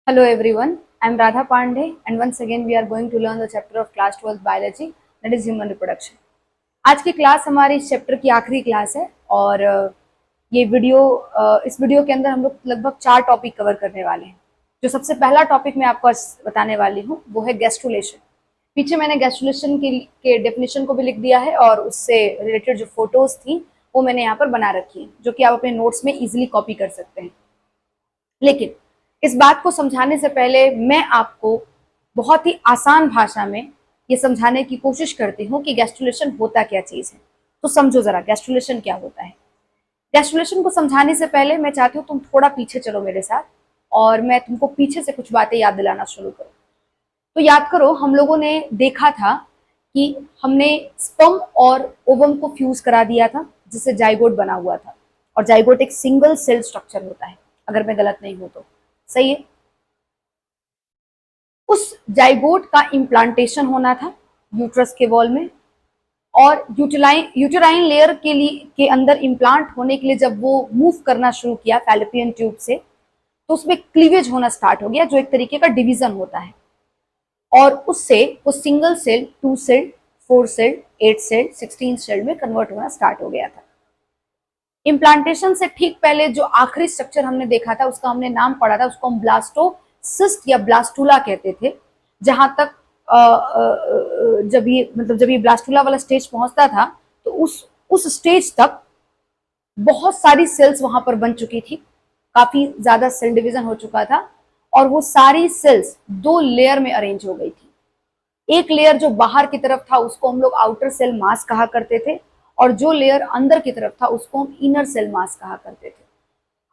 Hello everyone, I am Radha Pandey and once again we are going to learn the chapter of class 12 biology that is human reproduction. आज की class हमारी इस chapter की आखिरी class है और ये इस वीडियो के अंदर हम लोग लगभग 4 टॉपिक कवर करने वाले हैं। जो सबसे पहला टॉपिक मैं आपको बताने वाली हूँ वो है गैस्ट्रुलेशन। पीछे मैंने गैस्ट्रुलेशन के डेफिनेशन को भी लिख दिया है और उससे रिलेटेड जो फोटोज थी वो मैंने यहाँ पर बना रखी है, जो कि आप अपने नोट्स में इजिली कॉपी कर सकते हैं। लेकिन इस बात को समझाने से पहले मैं आपको बहुत ही आसान भाषा में ये समझाने की कोशिश करती हूँ कि गैस्ट्रुलेशन होता क्या चीज है। तो समझो जरा गैस्ट्रुलेशन क्या होता है। गैस्ट्रुलेशन को समझाने से पहले मैं चाहती हूँ तुम थोड़ा पीछे चलो मेरे साथ और मैं तुमको पीछे से कुछ बातें याद दिलाना शुरू करूँ। तो याद करो, हम लोगों ने देखा था कि हमने स्पर्म और ओवम को फ्यूज करा दिया था जिससे जाइगोट बना हुआ था, और जाइगोट एक सिंगल सेल स्ट्रक्चर होता है अगर मैं गलत नहीं हूं तो। सही है। उस जाइगोट का इम्प्लांटेशन होना था यूट्रस के वॉल में, और यूटेराइन लेयर के अंदर इम्प्लांट होने के लिए जब वो मूव करना शुरू किया फैलोपियन ट्यूब से, तो उसमें क्लीवेज होना स्टार्ट हो गया जो एक तरीके का डिवीजन होता है, और उससे वो single cell, 2 cell, 4 cell, 8 cell, 16 cell में कन्वर्ट होना स्टार्ट हो गया था। इम्प्लांटेशन से ठीक पहले जो आखिरी स्ट्रक्चर हमने देखा था उसका हमने नाम पढ़ा था, उसको हम ब्लास्टोसिस्ट या ब्लास्टूला कहते थे। जहां तक जब ये ब्लास्टूला वाला स्टेज पहुंचता था तो उस स्टेज तक बहुत सारी सेल्स वहां पर बन चुकी थी, काफी ज्यादा सेल डिवीजन हो चुका था, और वो सारी सेल्स 2 लेयर में अरेंज हो गई थी। एक लेयर जो बाहर की तरफ था उसको हम लोग आउटर सेल मास कहा करते थे, और जो लेयर अंदर की तरफ था उसको हम इनर सेल मास कहा करते थे।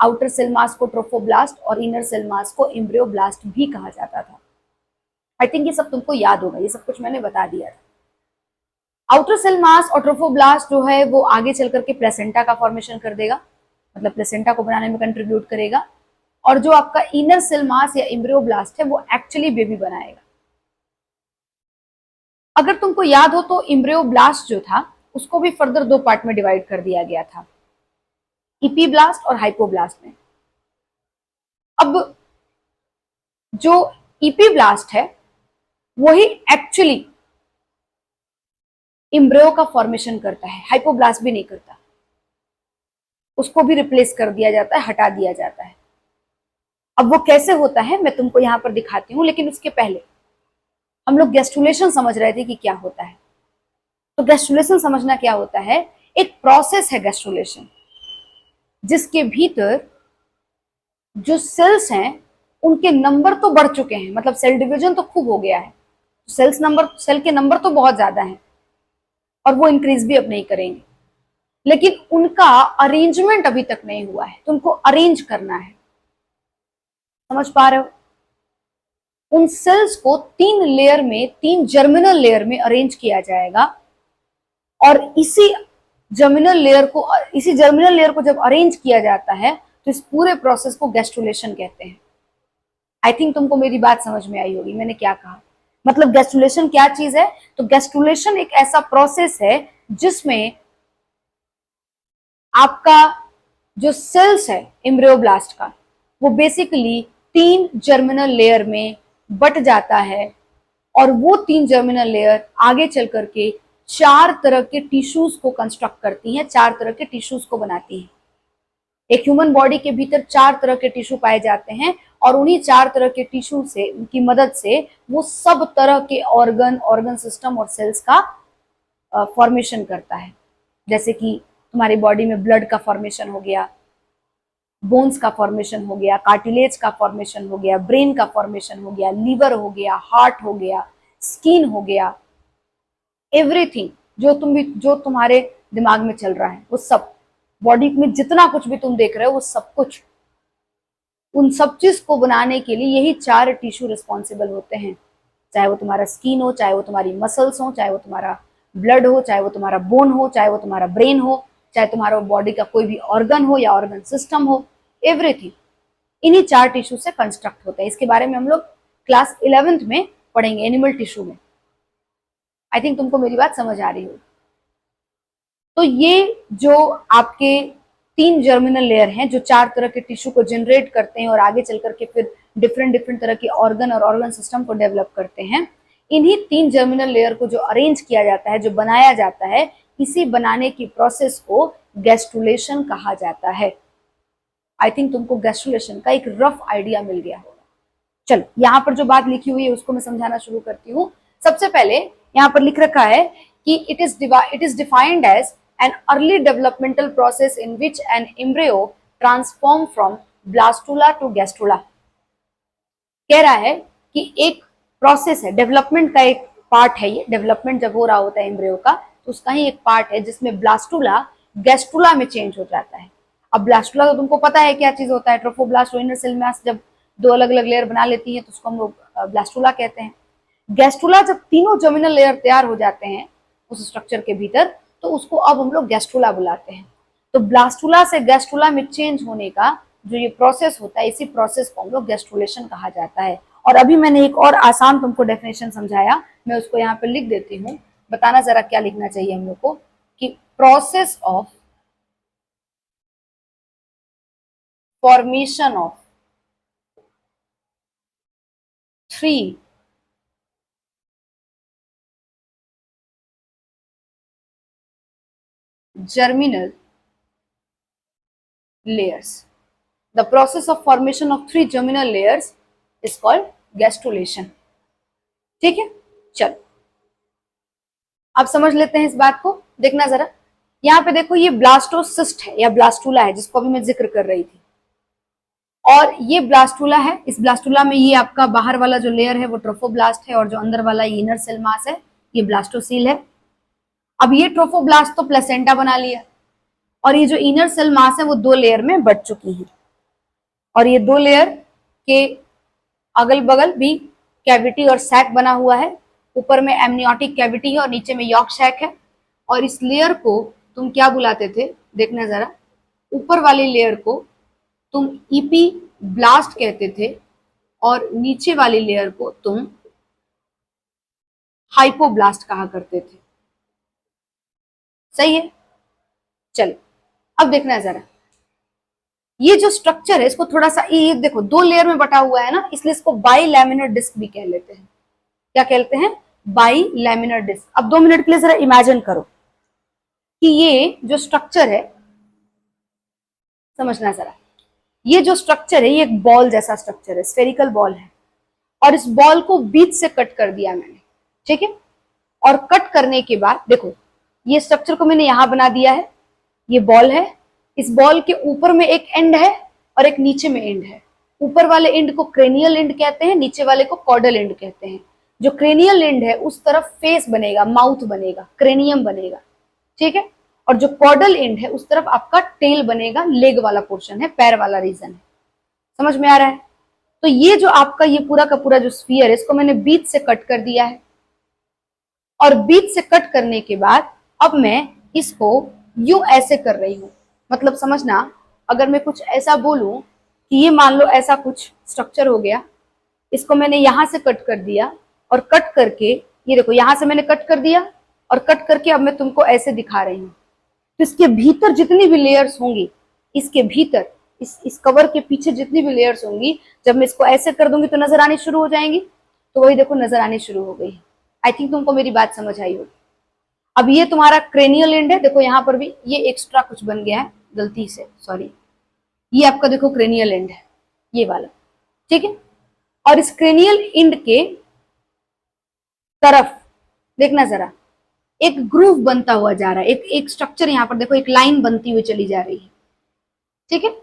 आउटर सेल मास को ट्रोफोब्लास्ट और इनर सेल मास को एम्ब्रियोब्लास्ट भी कहा जाता था। आई थिंक ये सब तुमको याद होगा, ये सब कुछ मैंने बता दिया था। आउटर सेल मास और ट्रोफोब्लास्ट जो है वो आगे चल करके प्लेसेंटा का फॉर्मेशन कर देगा, मतलब प्लेसेंटा को बनाने में कंट्रीब्यूट करेगा, और जो आपका इनर सेल मास या एम्ब्रियोब्लास्ट है वो एक्चुअली बेबी बनाएगा। अगर तुमको याद हो तो एम्ब्रियोब्लास्ट जो था उसको भी फर्दर 2 पार्ट में डिवाइड कर दिया गया था, इपीब्लास्ट और हाइपोब्लास्ट में। अब जो इपीब्लास्ट है वही एक्चुअली एम्ब्रियो का फॉर्मेशन करता है, हाइपोब्लास्ट भी नहीं करता, उसको भी रिप्लेस कर दिया जाता है, हटा दिया जाता है। अब वो कैसे होता है मैं तुमको यहां पर दिखाती हूं, लेकिन उसके पहले हम लोग गैस्ट्रुलेशन समझ रहे थे कि क्या होता है। तो गैस्ट्रुलेशन समझना क्या होता है, एक प्रोसेस है गैस्ट्रुलेशन जिसके भीतर जो सेल्स हैं उनके नंबर तो बढ़ चुके हैं, मतलब सेल डिवीजन तो खूब हो गया है, सेल के नंबर तो बहुत ज्यादा है और वो इंक्रीज भी अब नहीं करेंगे, लेकिन उनका अरेंजमेंट अभी तक नहीं हुआ है, तो उनको अरेंज करना है। समझ पा रहे हो? उन सेल्स को 3 जर्मिनल लेयर में अरेंज किया जाएगा, और इसी जर्मिनल लेयर को जब अरेंज किया जाता है तो इस पूरे प्रोसेस को गैस्ट्रुलेशन कहते हैं। आई थिंक तुमको मेरी बात समझ में आई होगी मैंने क्या कहा। मतलब गैस्ट्रुलेशन क्या चीज है, तो गैस्ट्रुलेशन एक ऐसा प्रोसेस है जिसमें आपका जो सेल्स है एम्ब्रियोब्लास्ट का वो बेसिकली 3 जर्मिनल लेयर में बट जाता है, और वो 3 जर्मिनल लेयर आगे चल करके 4 तरह के टिश्यूज को कंस्ट्रक्ट करती हैं, 4 तरह के टिश्यूज को बनाती हैं। एक ह्यूमन बॉडी के भीतर 4 तरह के टिश्यू पाए जाते हैं, और उन्हीं 4 तरह के टिश्यू से उनकी मदद से वो सब तरह के ऑर्गन सिस्टम और सेल्स का फॉर्मेशन करता है। जैसे कि तुम्हारी बॉडी में ब्लड का फॉर्मेशन हो गया, बोन्स का फॉर्मेशन हो गया, कार्टिलेज का फॉर्मेशन हो गया, ब्रेन का फॉर्मेशन हो गया, लीवर हो गया, हार्ट हो गया, स्किन हो गया, एवरीथिंग जो तुम्हारे दिमाग में चल रहा है वो सब, बॉडी में जितना कुछ भी तुम देख रहे हो वो सब कुछ, उन सब चीज को बनाने के लिए यही 4 टिश्यू रिस्पॉन्सिबल होते हैं। चाहे वो तुम्हारा स्किन हो, चाहे वो तुम्हारी मसल्स हो, चाहे वो तुम्हारा ब्लड हो, चाहे वो तुम्हारा बोन हो, चाहे वो तुम्हारा ब्रेन हो, चाहे तुम्हारा बॉडी का कोई भी ऑर्गन हो या ऑर्गन सिस्टम हो, एवरीथिंग इन्हीं 4 टिश्यू से कंस्ट्रक्ट होता है। इसके बारे में हम लोग क्लास 11th में पढ़ेंगे, एनिमल टिश्यू में। आई थिंक तुमको मेरी बात समझ आ रही हो। तो ये जो आपके तीन जर्मिनल लेयर हैं जो चार तरह के टिश्यू को जनरेट करते हैं और आगे चल करके फिर डिफरेंट डिफरेंट तरह के ऑर्गन और ऑर्गन सिस्टम को डेवलप करते हैं। इन्हीं तीन जर्मिनल लेयर को जो अरेंज किया जाता है, जो बनाया जाता है, इसी बनाने की प्रोसेस को गैस्ट्रुलेशन कहा जाता है। आई थिंक तुमको गैस्ट्रुलेशन का एक रफ आइडिया मिल गया होगा। चलो, यहाँ पर जो बात लिखी हुई है उसको मैं समझाना शुरू करती हूँ। सबसे पहले यहाँ पर लिख रखा है कि it is defined as an early developmental process in which an embryo transform from blastula to gastrula। कह रहा है कि एक प्रोसेस है, डेवलपमेंट का एक पार्ट है। ये डेवलपमेंट जब हो रहा होता है एम्ब्रियो का तो उसका ही एक पार्ट है जिसमें ब्लास्टुला गैस्ट्रुला में चेंज हो जाता है। अब ब्लास्टुला तो तुमको पता है क्या चीज होता है, ट्रोफोब्लास्ट और इनर सेल मास जब दो अलग अलग लेयर बना लेती है तो उसको हम लोग ब्लास्टुला कहते हैं। गैस्ट्रुला जब तीनों जर्मिनल लेयर तैयार हो जाते हैं उस स्ट्रक्चर के भीतर तो उसको अब हम लोग गैस्ट्रुला बुलाते हैं। तो ब्लास्टुला से गैस्ट्रुला में चेंज होने का जो ये प्रोसेस होता है, इसी प्रोसेस को हम लोग गैस्ट्रुलेशन कहा जाता है। और अभी मैंने एक और आसान तुमको डेफिनेशन समझाया, मैं उसको यहाँ पे लिख देती हूँ। बताना जरा क्या लिखना चाहिए हम लोग को कि process of formation of 3 germinal layers, the process of formation of 3 germinal layers is called gastrulation। ठीक है, चलो अब समझ लेते हैं इस बात को। देखना जरा, यहाँ पे देखो ये ब्लास्टोसिस्ट है या ब्लास्टुला है जिसको अभी मैं जिक्र कर रही थी, और ये ब्लास्टुला है। इस ब्लास्टुला में ये आपका बाहर वाला जो लेयर है वो ट्रोफोब्लास्ट है और जो अंदर वाला इनर सेल मास है ये ब्लास्टोसील है। अब ये ट्रोफोब्लास्ट तो प्लेसेंटा बना लिया और ये जो इनर सेल मास है वो दो लेयर में बट चुकी है और ये दो लेयर के अगल बगल भी कैविटी और सैक बना हुआ है। ऊपर में एमनियोटिक कैविटी है और नीचे में यॉर्क सैक है। और इस लेयर को तुम क्या बुलाते थे, देखना जरा, ऊपर वाली लेयर को तुम ईपी ब्लास्ट कहते थे और नीचे वाली लेयर को तुम हाइपोब्लास्ट कहा करते थे। सही है, चलो अब देखना जरा, ये जो स्ट्रक्चर है इसको थोड़ा सा, ये देखो दो लेयर में बटा हुआ है ना, इसलिए इसको बाई लैमिनर डिस्क भी कह लेते हैं। क्या कहते हैं? Bilaminar disc. अब 2 मिनट के लिए जरा इमेजिन करो कि ये जो स्ट्रक्चर है, समझना जरा, ये जो स्ट्रक्चर है ये एक बॉल जैसा स्ट्रक्चर है, स्फेरिकल बॉल है और इस बॉल को बीच से कट कर दिया मैंने, ठीक है। और कट करने के बाद देखो ये स्ट्रक्चर को मैंने यहां बना दिया है, ये बॉल है, इस बॉल के ऊपर में एक एंड है और एक नीचे में एंड है। ऊपर वाले एंड को क्रेनियल एंड कहते हैं, नीचे वाले को कॉर्डल एंड कहते हैं। जो क्रेनियल एंड है उस तरफ फेस बनेगा, माउथ बनेगा, क्रेनियम बनेगा, ठीक है। और जो कॉर्डल एंड है उस तरफ आपका टेल बनेगा, लेग वाला पोर्शन है, पैर वाला रीजन है। समझ में आ रहा है? तो ये जो आपका ये पूरा का पूरा जो स्फीयर है इसको मैंने बीच से कट कर दिया है और बीच से कट करने के बाद अब मैं इसको यूं ऐसे कर रही हूं। मतलब समझना, अगर मैं कुछ ऐसा बोलूं कि ये मान लो ऐसा कुछ स्ट्रक्चर हो गया, इसको मैंने यहां से कट कर दिया और कट करके ये देखो यहां से मैंने कट कर दिया और कट करके अब मैं तुमको ऐसे दिखा रही हूं। तो इसके भीतर जितनी भी लेयर्स होंगी, इसके भीतर इस कवर के पीछे जितनी भी लेयर्स होंगी, जब मैं इसको ऐसे कर दूंगी तो नजर आनी शुरू हो जाएंगी। तो वही देखो नजर आनी शुरू हो गई। आई थिंक तुमको मेरी बात समझ आई होगी। अब ये तुम्हारा क्रेनियल एंड है, देखो यहाँ पर भी ये एक्स्ट्रा कुछ बन गया है गलती से, सॉरी। ये आपका देखो क्रेनियल एंड है, ये वाला, ठीक है। और इस क्रेनियल एंड के तरफ देखना जरा, एक ग्रूव बनता हुआ जा रहा है, एक स्ट्रक्चर यहाँ पर देखो, एक लाइन बनती हुई चली जा रही है, ठीक है।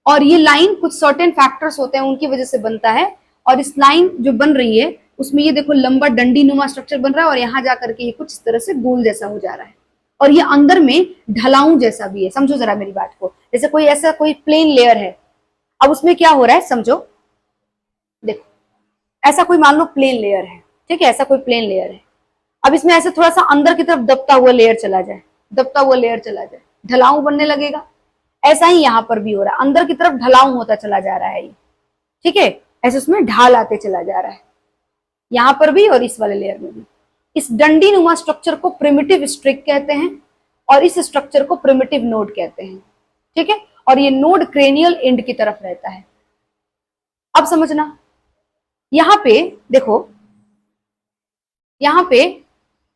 और ये लाइन कुछ सर्टेन फैक्टर्स होते हैं उनकी वजह से बनता है। और इस लाइन जो बन रही है उसमें ये देखो लंबा डंडी नुमा स्ट्रक्चर बन रहा है और यहाँ जाकर के ये कुछ इस तरह से गोल जैसा हो जा रहा है। और ये अंदर में ढलाऊ जैसा भी है। समझो जरा मेरी बात को, जैसे कोई ऐसा कोई प्लेन लेयर है, अब उसमें क्या हो रहा है समझो, देखो ऐसा कोई मान लो प्लेन लेयर है, ठीक है, ऐसा कोई प्लेन लेयर है। अब इसमें ऐसे थोड़ा सा अंदर की तरफ दबता हुआ लेयर चला जाए, दबता हुआ लेयर चला जाए, ढलाऊ बनने लगेगा। ऐसा ही यहाँ पर भी हो रहा है, अंदर की तरफ ढलाऊ होता चला जा रहा है ये, ठीक है, ऐसे उसमें ढाल आते चला जा रहा है, यहाँ पर भी और इस वाले लेयर में भी। इस डंडी नुमा स्ट्रक्चर को प्रिमिटिव स्ट्रिक कहते हैं और इस स्ट्रक्चर को प्रिमिटिव नोड कहते हैं। ठीक है, और ये नोड क्रेनियल एंड की तरफ रहता है। अब समझना, यहां पे देखो, यहां पे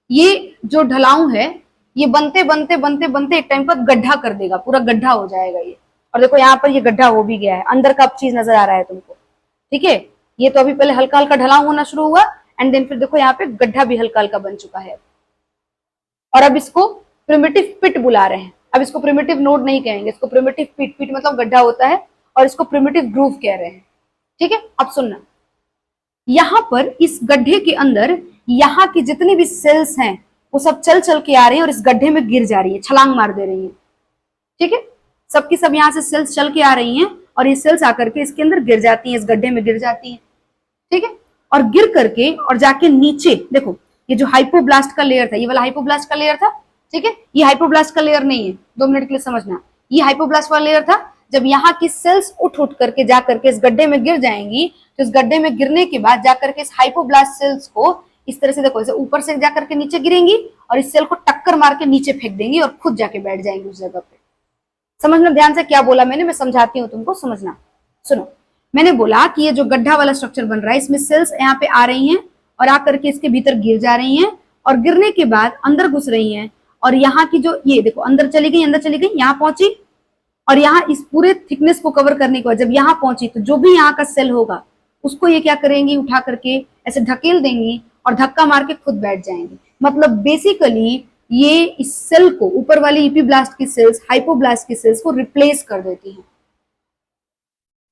ये जो ढलाऊ है ये बनते बनते बनते बनते एक टाइम पर गड्ढा कर देगा, पूरा गड्ढा हो जाएगा ये। और देखो यहाँ पर ये गड्ढा हो भी गया है, अंदर का अब चीज नजर आ रहा है तुमको, ठीक है। ये तो अभी पहले हल्का हल्का ढलाऊ होना शुरू हुआ, एंड देन फिर देखो यहाँ पे गड्ढा भी हल्का हल्का बन चुका है। और अब इसको प्रिमिटिव पिट बुला रहे हैं। अब इसको प्रिमिटिव नोड नहीं कहेंगे, इसको प्रिमिटिव पिट, पिट मतलब गड्ढा होता है, और इसको प्रिमिटिव ग्रूव कह रहे हैं, ठीक है। अब सुनना, यहां पर इस गड्ढे के अंदर यहाँ की जितनी भी सेल्स हैं वो सब चल चल के आ रही है और इस गड्ढे में गिर जा रही है, छलांग मार दे रही है, ठीक है। सबकी सब यहाँ से सेल्स चल के आ रही हैं और ये सेल्स आकर के इसके अंदर गिर जाती हैं, इस गड्ढे में गिर जाती हैं, ठीक है। और गिर करके और जाके नीचे देखो, ये जो हाइपोब्लास्ट का लेयर था, ये वाला हाइपोब्लास्ट का लेयर था, ठीक है। ये हाइपोब्लास्ट का लेयर नहीं है, 2 मिनट के लिए समझना, ये हाइपोब्लास्ट वाला लेयर था। जब यहाँ की सेल्स उठ उठ करके जा करके इस गड्ढे में गिर जाएंगी, तो इस गड्ढे में गिरने के बाद जाकर के इस हाइपोब्लास्ट सेल्स को इस तरह से देखो, इसे ऊपर से जाकर के नीचे गिरेंगी और इस सेल को टक्कर मार के नीचे फेंक देंगी और खुद जाके बैठ जाएंगी उस जगह पे। समझना ध्यान से क्या बोला मैंने, मैं समझाती हूँ तुमको, समझना। सुनो, मैंने बोला कि ये जो गड्ढा वाला स्ट्रक्चर बन रहा है, इसमें सेल्स यहाँ पे आ रही हैं और आकर के इसके भीतर गिर जा रही हैं, और गिरने के बाद अंदर घुस रही हैं, और यहाँ की जो ये देखो अंदर चली गई, अंदर चली गई, यहाँ पहुंची, और यहाँ इस पूरे थिकनेस को कवर करने के बाद जब यहाँ पहुंची तो जो भी यहाँ का सेल होगा उसको ये क्या करेंगी, उठा करके ऐसे ढकेल देंगी और धक्का मार के खुद बैठ जाएंगी। मतलब बेसिकली ये इस सेल को, ऊपर वाली इपीब्लास्ट की सेल्स हाइपोब्लास्ट की सेल्स को रिप्लेस कर देती हैं।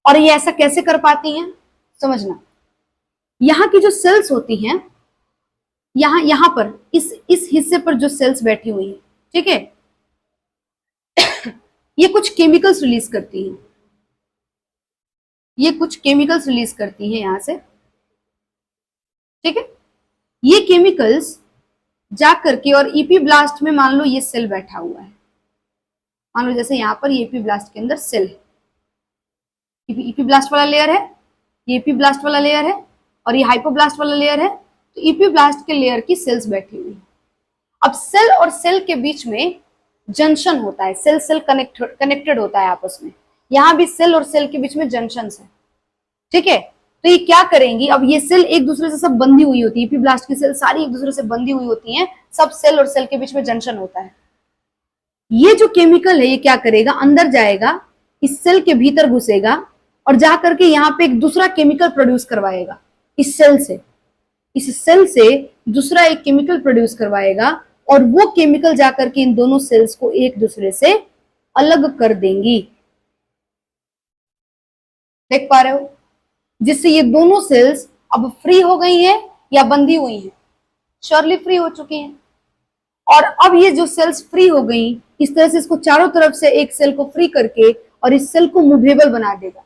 और ये ऐसा कैसे कर पाती हैं, समझना। यहाँ की जो सेल्स होती हैं, यहाँ पर इस हिस्से पर जो सेल्स बैठी हुई है, ठीक है, ये कुछ केमिकल्स रिलीज करती हैं, ये कुछ केमिकल्स रिलीज करती हैं यहां से, ठीक है। ये केमिकल्स जा करके और इपीब्लास्ट में, मान लो ये सेल बैठा हुआ है, मान लो जैसे यहाँ पर ये इपीब्लास्ट के अंदर सेल है, इपीब्लास्ट वाला लेयर है, ये इपीब्लास्ट वाला लेयर है और ये हाइपोब्लास्ट वाला लेयर है। तो इपीब्लास्ट के लेयर की सेल्स बैठी हुई है। अब सेल और सेल के बीच में जंक्शन होता है, सेल सेल कनेक्टेड होता है आपस में, यहाँ भी सेल और सेल के बीच में जंक्शन है, ठीक है। तो ये क्या करेंगी, अब ये सेल एक दूसरे से सब बंधी हुई होती है, इपीब्लास्ट की सेल सारी एक दूसरे से बंधी हुई होती हैं, सब सेल और सेल के बीच में जंक्शन होता है। ये जो केमिकल है ये क्या करेगा, अंदर जाएगा, इस सेल के भीतर घुसेगा और जा करके यहाँ पे एक दूसरा केमिकल प्रोड्यूस करवाएगा, इस सेल से दूसरा एक केमिकल प्रोड्यूस करवाएगा, और वो केमिकल जाकर के इन दोनों सेल्स को एक दूसरे से अलग कर देंगी। देख पा रहे हो, जिससे ये दोनों सेल्स अब फ्री हो गई हैं या बंधी हुई हैं, श्योरली फ्री हो चुकी हैं। और अब ये जो सेल्स फ्री हो गई, इस तरह से इसको चारों तरफ से एक सेल को फ्री करके और इस सेल को मूवेबल बना देगा,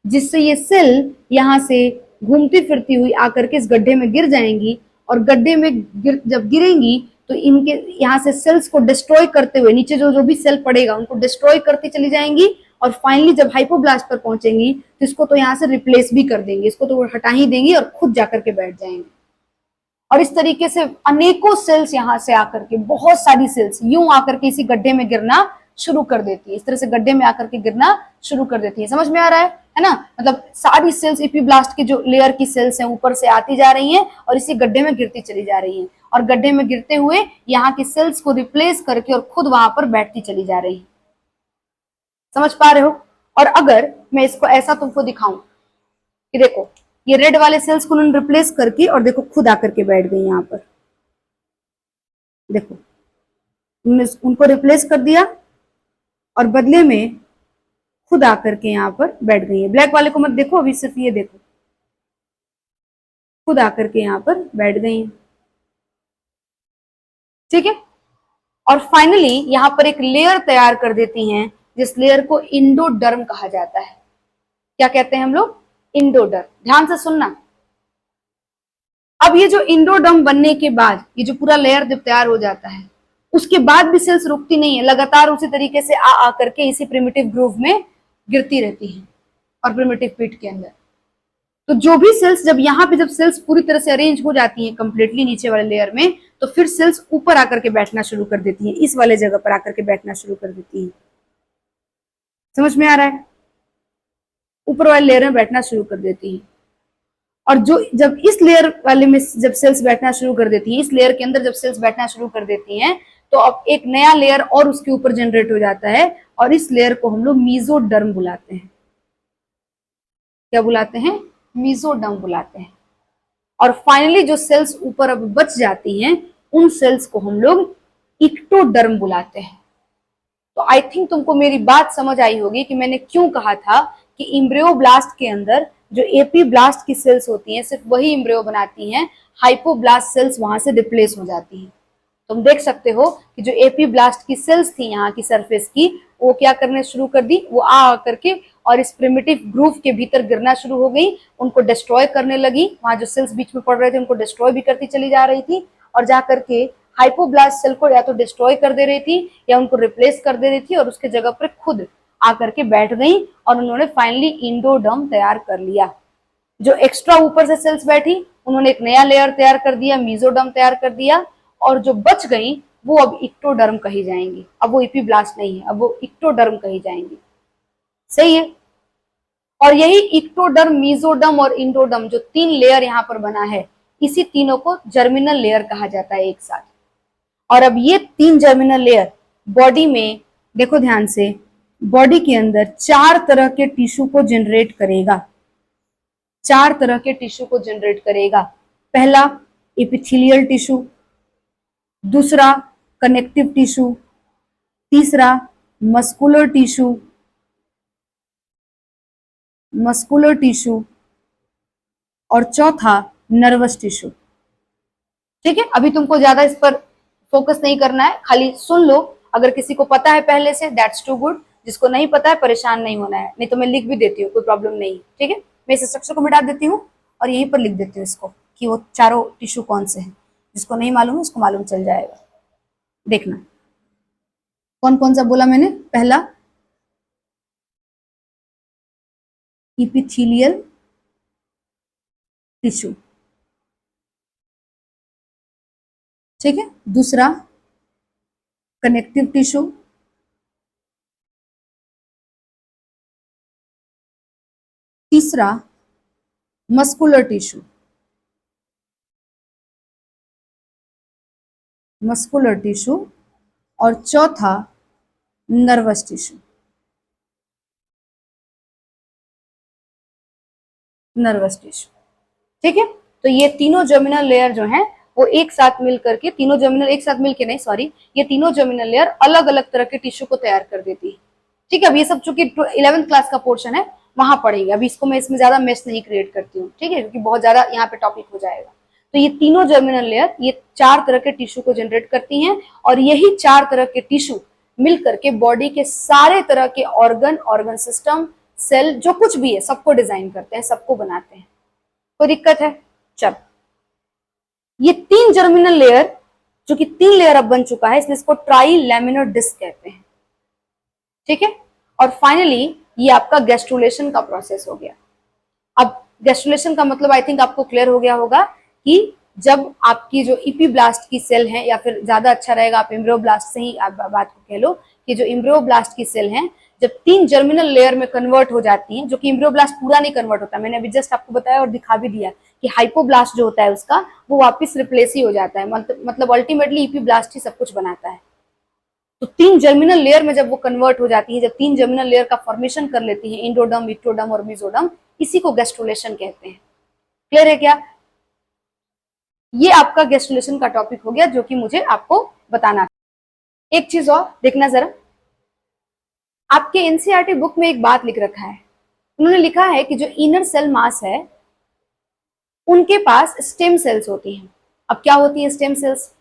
जिससे ये सेल यहाँ से घूमती फिरती हुई आकर के इस गड्ढे में गिर जाएंगी, और गड्ढे में जब गिरेंगी तो इनके यहाँ से सेल्स को डिस्ट्रॉय करते हुए नीचे जो भी सेल पड़ेगा उनको डिस्ट्रॉय करती चली जाएंगी, और फाइनली जब हाइपोब्लास्ट पर पहुंचेंगी तो इसको तो यहाँ से रिप्लेस भी कर देंगे, इसको तो हटा ही देंगी और खुद जाकर के बैठ जाएंगे। और इस तरीके से अनेकों सेल्स यहाँ से आकर के, बहुत सारी सेल्स यूं आकर के इसी गड्ढे में गिरना शुरू कर देती है, इस तरह से गड्ढे में आकर के गिरना शुरू कर देती है। समझ में आ रहा है ना, मतलब सारी सेल्स इपीब्लास्ट की जो लेयर की सेल्स हैं ऊपर से आती जा रही हैं और इसी गड्ढे में गिरती चली जा रही हैं, और गड्ढे में गिरते हुए यहाँ की सेल्स को रिप्लेस करके और खुद वहां पर बैठती चली जा रही है। समझ पा रहे हो। और अगर मैं इसको ऐसा तुमको दिखाऊं कि देखो ये रेड वाले सेल्स को उन्होंने रिप्लेस करके और देखो खुद आकर के बैठ गई यहाँ पर, देखो उन्होंने उनको रिप्लेस कर दिया और बदले में खुद आकर के यहाँ पर बैठ गई है। ब्लैक वाले को मत देखो, अभी सिर्फ ये देखो, खुद आकर के यहाँ पर बैठ गई है, ठीक है। और फाइनली यहाँ पर एक लेयर तैयार कर देती हैं, जिस लेयर को इंडोडर्म कहा जाता है। क्या कहते हैं हम लोग, इंडोडर्म। ध्यान से सुनना। अब ये जो इंडोडर्म बनने के बाद ये जो पूरा लेयर जब तैयार हो जाता है, उसके बाद भी सेल्स रुकती नहीं है, लगातार उसी तरीके से आ करके इसी प्रिमिटिव ग्रूव में गिरती रहती हैं और प्रिमिटिव पिट के अंदर। तो जो भी सेल्स जब यहाँ पे जब सेल्स पूरी तरह से अरेंज हो जाती हैं कंप्लीटली नीचे वाले लेयर में, तो फिर सेल्स ऊपर आकर के बैठना शुरू कर देती हैं, इस वाले जगह पर आकर के बैठना शुरू कर देती हैं। समझ में आ रहा है? ऊपर वाले लेयर में बैठना शुरू कर देती है, और जो जब इस लेयर वाले में जब सेल्स बैठना शुरू कर देती हैं, इस लेयर के अंदर जब सेल्स बैठना शुरू कर देती हैं, तो अब एक नया लेयर और उसके ऊपर जनरेट हो जाता है, और इस लेयर को हम लोग मीजोडर्म बुलाते हैं। क्या बुलाते हैं? मीजोडर्म बुलाते हैं। और फाइनली जो सेल्स ऊपर अब बच जाती हैं, उन सेल्स को हम लोग इक्टोडर्म बुलाते हैं। तो आई थिंक तुमको मेरी बात समझ आई होगी कि मैंने क्यों कहा था कि इम्ब्रियोब्लास्ट के अंदर जो एपीब्लास्ट की सेल्स होती हैं सिर्फ वही इम्ब्रियो बनाती हैं, हाइपोब्लास्ट सेल्स वहां से रिप्लेस हो जाती हैं। तुम देख सकते हो कि जो एपीब्लास्ट की सेल्स थी यहाँ की सरफेस की, वो क्या करने शुरू कर दी, वो आ करके और इस प्रिमिटिव ग्रूव के भीतर गिरना शुरू हो गई, उनको डिस्ट्रॉय करने लगी। वहां जो सेल्स बीच में पड़ रहे थे उनको डिस्ट्रॉय भी करती चली जा रही थी, और जा करके हाइपोब्लास्ट सेल को या तो डिस्ट्रॉय कर दे रही थी या उनको रिप्लेस कर दे रही थी, और उसके जगह पर खुद आकर के बैठ गई, और उन्होंने फाइनली इंडोडर्म तैयार कर लिया। जो एक्स्ट्रा ऊपर से सेल्स बैठी, उन्होंने एक नया लेयर तैयार कर दिया, मीजोडर्म तैयार कर दिया, और जो बच गई वो अब इक्टोडर्म कही जाएंगी। अब वो इपीब्लास्ट नहीं है, अब वो इक्टोडर्म कही जाएंगी। सही है? और यही इक्टोडर्म, मीजोडर्म और इंडोडर्म जो तीन लेयर यहाँ पर बना है, इसी तीनों को जर्मिनल लेयर कहा जाता है एक साथ। और अब ये तीन जर्मिनल लेयर बॉडी में, देखो ध्यान से, बॉडी के अंदर चार तरह के टिश्यू को जनरेट करेगा। चार तरह के टिश्यू को जनरेट करेगा। पहला एपिथेलियल टिश्यू, दूसरा कनेक्टिव टिश्यू, तीसरा मस्कुलर टिश्यू, और चौथा नर्वस टिश्यू। ठीक है, अभी तुमको ज्यादा इस पर फोकस नहीं करना है, खाली सुन लो। अगर किसी को पता है पहले से, दैट्स टू गुड। जिसको नहीं पता है परेशान नहीं होना है, नहीं तो मैं लिख भी देती हूँ, कोई प्रॉब्लम नहीं। ठीक है, मैं इस स्ट्रक्चर को मिटा देती हूँ और यहीं पर लिख देती हूँ इसको कि वो चारों टिश्यू कौन से हैं। जिसको नहीं मालूम है उसको मालूम चल जाएगा। देखना कौन कौन सा बोला मैंने। पहला इपिथेलियल टिश्यू, ठीक है, दूसरा कनेक्टिव टिश्यू, तीसरा मस्कुलर टिश्यू, और चौथा नर्वस टिश्यू। ठीक है, तो ये तीनों जर्मिनल लेयर जो हैं वो एक साथ मिल करके, तीनों जर्मिनल एक साथ मिलके नहीं, सॉरी, ये तीनों जर्मिनल लेयर अलग अलग तरह के टिश्यू को तैयार कर देती है। ठीक है, अब ये सब चूंकि 11th क्लास का पोर्शन है वहां पढ़ेंगे, अभी इसको मैं इसमें ज्यादा मेस नहीं क्रिएट करती हूँ। ठीक है, क्योंकि बहुत ज्यादा यहाँ पे टॉपिक हो जाएगा। तो ये तीनों जर्मिनल लेयर ये चार तरह के टिश्यू को जनरेट करती हैं, और यही चार तरह के टिश्यू मिल करके बॉडी के सारे तरह के ऑर्गन सिस्टम, सेल, जो कुछ भी है सबको डिजाइन करते हैं, सबको बनाते हैं। कोई दिक्कत है? चल, ये तीन जर्मिनल लेयर, जो कि तीन लेयर अब बन चुका है, इसलिए इसको ट्राई लैमिनर डिस्क कहते हैं। ठीक है, और फाइनली ये आपका गैस्ट्रुलेशन का प्रोसेस हो गया। अब गैस्ट्रुलेशन का मतलब आई थिंक आपको क्लियर हो गया होगा कि जब आपकी जो इपीब्लास्ट की सेल है, या फिर ज्यादा अच्छा रहेगा आप इम्ब्रियोब्लास्ट से ही आप बात को कह लो, कि जो इम्ब्रियोब्लास्ट की सेल हैं जब तीन जर्मिनल लेयर में कन्वर्ट हो जाती हैं, जो कि इम्ब्रियोब्लास्ट पूरा नहीं कन्वर्ट होता, मैंने अभी जस्ट आपको बताया और दिखा भी दिया कि हाइपोब्लास्ट जो होता है उसका वो वापस रिप्लेस ही हो जाता है, मतलब अल्टीमेटली इपीब्लास्ट ही सब कुछ बनाता है। तो तीन जर्मिनल लेयर में जब वो कन्वर्ट हो जाती है, जब तीन जर्मिनल लेयर का फॉर्मेशन कर लेती है, इंडोडर्म, इक्टोडर्म और मीजोडर्म, इसी को गैस्ट्रुलेशन कहते हैं। क्लियर है क्या? ये आपका गैस्ट्रुलेशन का टॉपिक हो गया जो कि मुझे आपको बताना था। एक चीज और देखना जरा, आपके एनसीईआरटी बुक में एक बात लिख रखा है। उन्होंने लिखा है कि जो इनर सेल मास है उनके पास स्टेम सेल्स होती हैं। अब क्या होती है स्टेम सेल्स?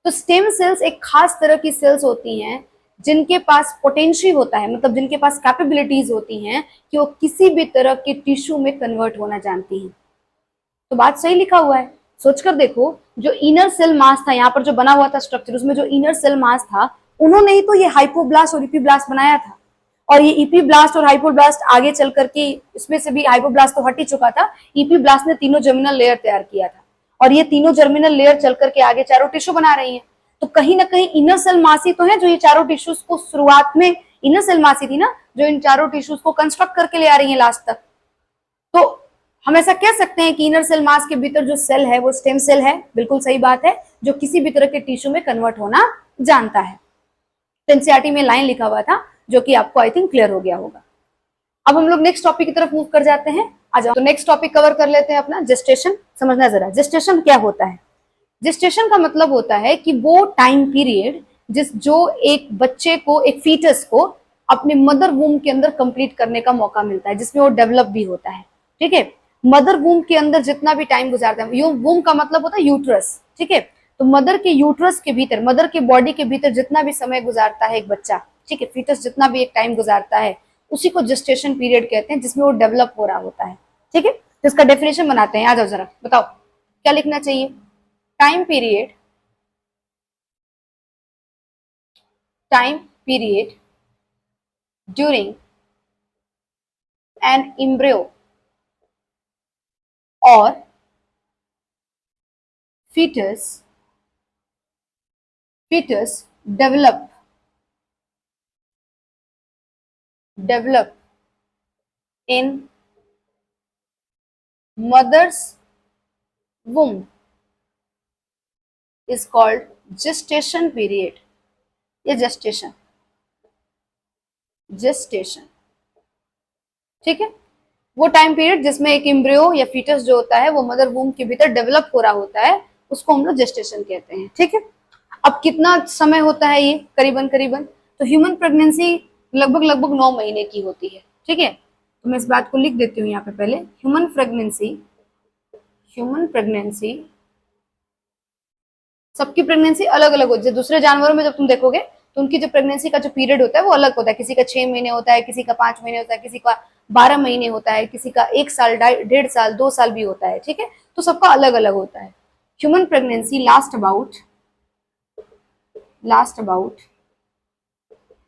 तो स्टेम सेल्स एक खास तरह की सेल्स होती हैं जिनके पास पोटेंशियल होता है, मतलब जिनके पास कैपेबिलिटीज होती हैं कि वो किसी भी तरह के टिश्यू में कन्वर्ट होना जानती हैं। तो बात सही लिखा हुआ है, सोचकर देखो। जो इनर सेल मास था यहाँ पर जो बना हुआ था स्ट्रक्चर, उसमें जो इनर सेल मास था उन्होंने ही तो ये हाइपोब्लास्ट और इपीब्लास्ट बनाया था। और ये इपीब्लास्ट और हाइपोब्लास्ट आगे चल करके, इसमें से भी हाइपोब्लास्ट तो हट ही चुका था, इपीब्लास्ट ने तीनों जर्मिनल लेयर तैयार किया था, और ये तीनों जर्मिनल लेयर चल करके आगे चारों टिश्यू बना रही हैं। तो कहीं ना कहीं इनर सेल मास ही तो है जो ये चारों टिश्यूज को शुरुआत में इनर सेल मास ही थी ना जो इन चारों टिश्यूज को कंस्ट्रक्ट करके ले आ रही है लास्ट तक। तो हम ऐसा कह सकते हैं कि इनर सेल मास के भीतर जो सेल है वो स्टेम सेल है, बिल्कुल सही बात है, जो किसी भी तरह के टिश्यू में कन्वर्ट होना जानता है। तो एनसीईआरटी में लाइन लिखा हुआ था जो कि आपको आई थिंक क्लियर हो गया होगा। अब हम लोग नेक्स्ट टॉपिक की तरफ मूव कर जाते हैं, आ जाओ। तो नेक्स्ट टॉपिक कवर कर लेते हैं अपना जेस्टेशन। समझना जरा जेस्टेशन क्या होता है। जेस्टेशन का मतलब होता है कि वो टाइम पीरियड जो एक बच्चे को, एक फीटस को अपने मदर वूम के अंदर कंप्लीट करने का मौका मिलता है, जिसमें वो डेवलप भी होता है। ठीक है, मदर वूम के अंदर जितना भी टाइम गुजारता है, वूम का मतलब होता है यूट्रस। ठीक है, तो मदर के यूट्रस के भीतर, मदर के बॉडी के भीतर जितना भी समय गुजारता है एक बच्चा, ठीक है, फीटस जितना भी एक टाइम गुजारता है, उसी को जेस्टेशन पीरियड कहते हैं, जिसमें वो डेवलप हो रहा होता है। ठीक है, तो इसका डेफिनेशन बनाते हैं। आ जाओ जरा, बताओ क्या लिखना चाहिए। Time period, time period during an embryo or fetus develop in mother's womb is called gestation period. ये gestation, ठीक है, वो टाइम पीरियड जिसमें एक एम्ब्रियो या फीटस जो होता है वो मदर वूम के भीतर डेवलप हो रहा होता है, उसको हम लोग जेस्टेशन कहते हैं। ठीक है, अब कितना समय होता है ये, करीबन करीबन, तो ह्यूमन प्रेगनेंसी लगभग 9 महीने की होती है। ठीक है, तो मैं इस बात को लिख देती हूँ यहाँ पे पहले। ह्यूमन प्रेगनेंसी सबकी प्रेगनेंसी अलग अलग होती है। दूसरे जानवरों में जब तुम देखोगे तो उनकी जो प्रेगनेंसी का जो पीरियड होता है वो अलग होता है। किसी का 6 महीने होता है, किसी का 5 महीने होता है, किसी का 12 महीने होता है, किसी का 1 साल, 1.5 साल, 2 साल भी होता है। ठीक है, तो सबका अलग अलग होता है। Human pregnancy last about